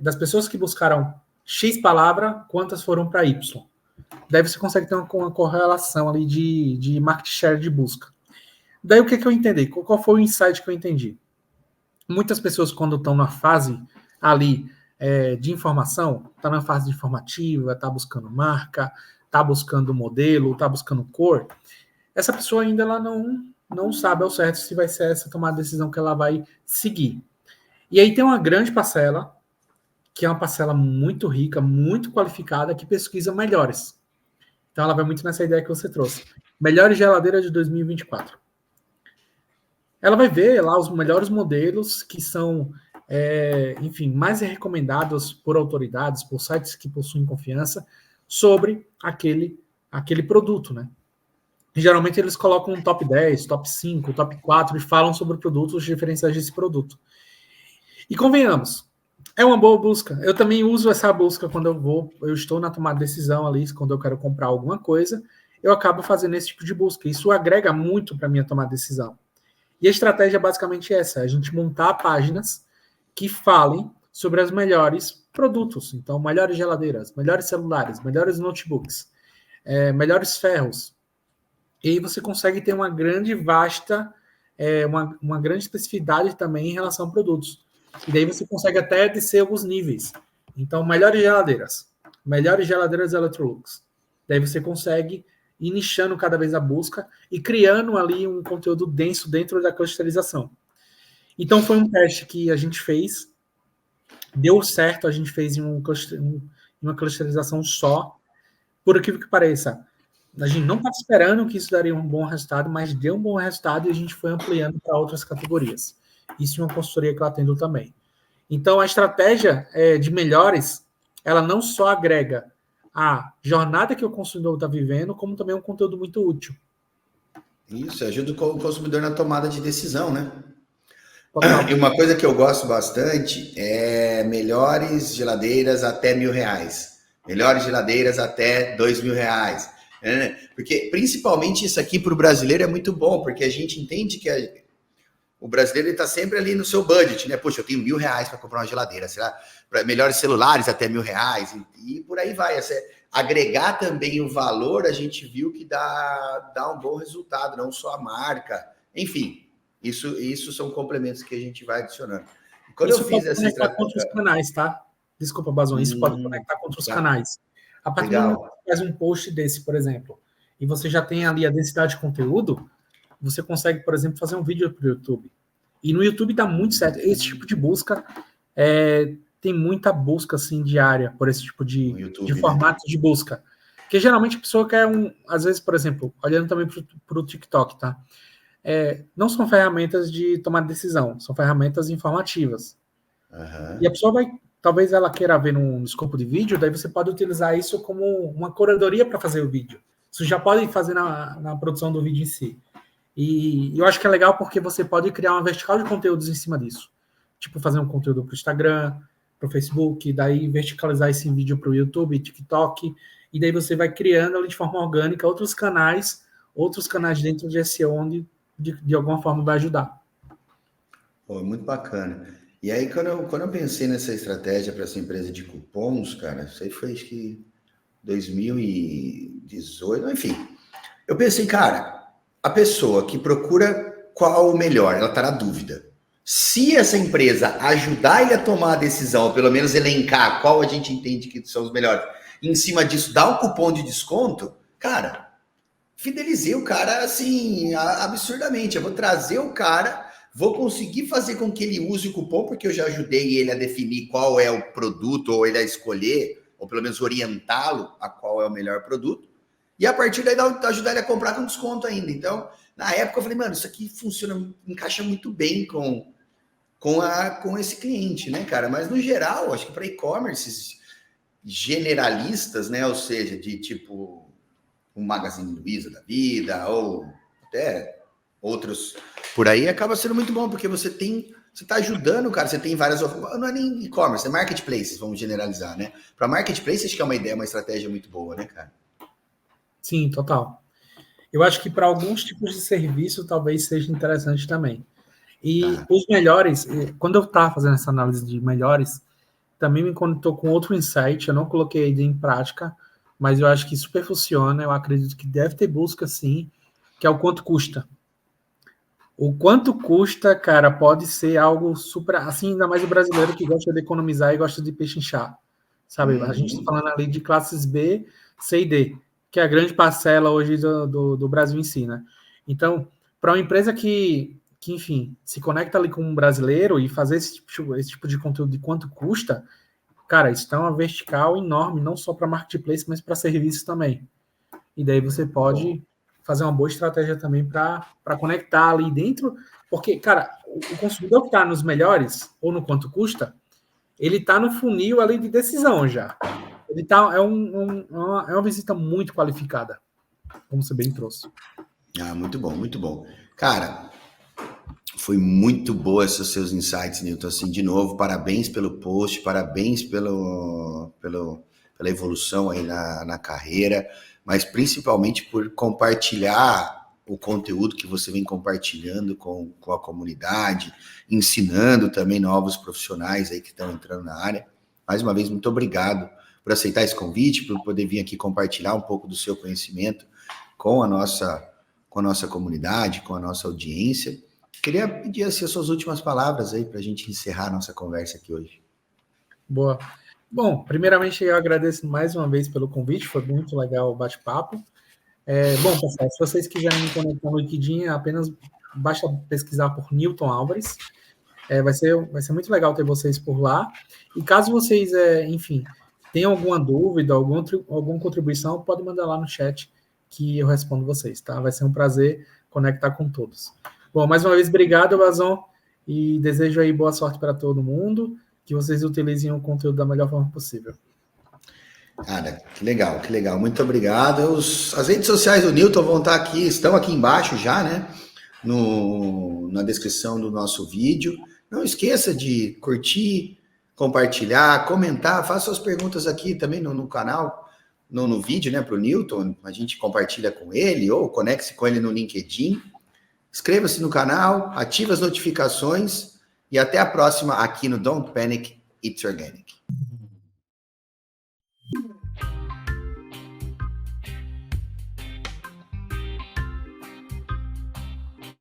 das pessoas que buscaram X palavra, quantas foram para Y. Daí você consegue ter uma correlação ali de market share de busca. Daí o que eu entendi? Qual foi o insight que eu entendi? Muitas pessoas, quando estão na fase ali de informação, está na fase de informativa, está buscando marca, está buscando modelo, está buscando cor, essa pessoa ainda ela não sabe ao certo se vai ser essa tomada de decisão que ela vai seguir. E aí tem uma grande parcela, que é uma parcela muito rica, muito qualificada, que pesquisa melhores. Então ela vai muito nessa ideia que você trouxe. Melhores geladeiras de 2024. Ela vai ver lá os melhores modelos que são, enfim, mais recomendados por autoridades, por sites que possuem confiança, sobre aquele produto, né? Geralmente eles colocam um top 10, top 5, top 4 e falam sobre produtos, os diferenciais desse produto. E convenhamos, é uma boa busca. Eu também uso essa busca quando eu estou na tomada de decisão ali, quando eu quero comprar alguma coisa, eu acabo fazendo esse tipo de busca. Isso agrega muito para a minha tomada de decisão. E a estratégia é basicamente essa, a gente montar páginas que falem sobre os melhores produtos. Então, melhores geladeiras, melhores celulares, melhores notebooks, melhores ferros. E aí você consegue ter uma grande uma grande especificidade também em relação a produtos. E daí você consegue até descer alguns níveis. Então, melhores geladeiras Electrolux. Daí você consegue ir nichando cada vez a busca e criando ali um conteúdo denso dentro da clusterização. Então, foi um teste que a gente fez, deu certo, a gente fez em uma clusterização só, por aquilo que pareça. A gente não estava esperando que isso daria um bom resultado, mas deu um bom resultado e a gente foi ampliando para outras categorias. Isso é uma consultoria que eu atendo também. Então, a estratégia de melhores, ela não só agrega a jornada que o consumidor está vivendo, como também um conteúdo muito útil. Isso, ajuda o consumidor na tomada de decisão, né? Total. E uma coisa que eu gosto bastante é melhores geladeiras até R$1.000. Melhores geladeiras até R$2.000. Porque principalmente isso aqui para o brasileiro é muito bom, porque a gente entende que o brasileiro está sempre ali no seu budget, né? Poxa, eu tenho R$1.000 para comprar uma geladeira, será? Para melhores celulares até R$1.000 e por aí vai. Agregar também o valor, a gente viu que dá um bom resultado, não só a marca. Enfim, isso são complementos que a gente vai adicionando. Quando isso eu fiz pode essa conectar estratégia... com outros canais, tá? Desculpa, Bazon, isso pode conectar com outros canais. A partir do momento que você faz um post desse, por exemplo, e você já tem ali a densidade de conteúdo, você consegue, por exemplo, fazer um vídeo para o YouTube. E no YouTube dá muito certo. Esse tipo de busca tem muita busca assim, diária por esse tipo de formato, né, de busca. Porque geralmente a pessoa quer às vezes, por exemplo, olhando também para o TikTok, tá? Não são ferramentas de tomar decisão, são ferramentas informativas. Uhum. E a pessoa talvez ela queira ver no escopo de vídeo, daí você pode utilizar isso como uma curadoria para fazer o vídeo. Isso já pode fazer na produção do vídeo em si. E eu acho que é legal porque você pode criar uma vertical de conteúdos em cima disso. Tipo, fazer um conteúdo para o Instagram, para o Facebook, daí verticalizar esse vídeo para o YouTube, TikTok, e daí você vai criando ali de forma orgânica outros canais dentro de SEO, onde de alguma forma vai ajudar. Pô, muito bacana. E aí, quando eu pensei nessa estratégia para essa empresa de cupons, cara, isso aí foi, acho que 2018, enfim. Eu pensei, cara, a pessoa que procura qual o melhor, ela está na dúvida. Se essa empresa ajudar ele a tomar a decisão, ou pelo menos elencar qual a gente entende que são os melhores, e em cima disso dar um cupom de desconto, cara, fidelizei o cara assim, absurdamente. Eu vou trazer o cara, vou conseguir fazer com que ele use o cupom, porque eu já ajudei ele a definir qual é o produto, ou ele a escolher, ou pelo menos orientá-lo a qual é o melhor produto. E a partir daí ajudar ele a comprar com desconto ainda. Então, na época eu falei, mano, isso aqui funciona, encaixa muito bem com esse cliente, né, cara? Mas no geral, acho que para e-commerce generalistas, né, ou seja, de tipo um Magazine Luiza da vida, ou até outros por aí, acaba sendo muito bom, porque você está ajudando, cara, você tem várias, não é nem e-commerce, é marketplaces, vamos generalizar, né? Para marketplace, acho que é uma ideia, uma estratégia muito boa, né, cara? Sim, total. Eu acho que para alguns tipos de serviço talvez seja interessante também. E os melhores, quando eu estava fazendo essa análise de melhores, também me conectou com outro insight, eu não coloquei ele em prática, mas eu acho que super funciona, eu acredito que deve ter busca sim, que é o quanto custa. O quanto custa, cara, pode ser algo super, assim, ainda mais o brasileiro que gosta de economizar e gosta de pechinchar, sabe? A gente está falando ali de classes B, C e D, que é a grande parcela hoje do Brasil em si, né? Então, para uma empresa que, enfim, se conecta ali com um brasileiro e fazer esse tipo de conteúdo de quanto custa, cara, isso está uma vertical enorme, não só para marketplace, mas para serviços também. E daí você pode fazer uma boa estratégia também para conectar ali dentro, porque, cara, o consumidor que está nos melhores, ou no quanto custa, ele está no funil ali de decisão já. Ele tá, é uma visita muito qualificada, como você bem trouxe. Ah, muito bom, muito bom. Cara, foi muito boa esses seus insights, Nilton. Assim, de novo, parabéns pelo post, parabéns pela evolução aí na carreira, mas principalmente por compartilhar o conteúdo que você vem compartilhando com a comunidade, ensinando também novos profissionais aí que estão entrando na área. Mais uma vez, muito obrigado por aceitar esse convite, por poder vir aqui compartilhar um pouco do seu conhecimento com a nossa comunidade, com a nossa audiência. Queria pedir assim, as suas últimas palavras aí para a gente encerrar a nossa conversa aqui hoje. Boa. Bom, primeiramente eu agradeço mais uma vez pelo convite, foi muito legal o bate-papo. Bom, pessoal, se vocês quiserem me conectar no LinkedIn, apenas basta pesquisar por Newton Álvares. Vai ser muito legal ter vocês por lá. E caso vocês, enfim, tenham alguma dúvida, alguma contribuição, pode mandar lá no chat que eu respondo vocês, tá? Vai ser um prazer conectar com todos. Bom, mais uma vez, obrigado, Bazon, e desejo aí boa sorte para todo mundo, que vocês utilizem o conteúdo da melhor forma possível. Cara, que legal, que legal. Muito obrigado. As redes sociais do Newton vão estar aqui, estão aqui embaixo já, né? Na descrição do nosso vídeo. Não esqueça de curtir, compartilhar, comentar, faça suas perguntas aqui também no canal, no vídeo, né, para o Newton. A gente compartilha com ele ou conecte-se com ele no LinkedIn. Inscreva-se no canal, ative as notificações e até a próxima aqui no Don't Panic, It's Organic.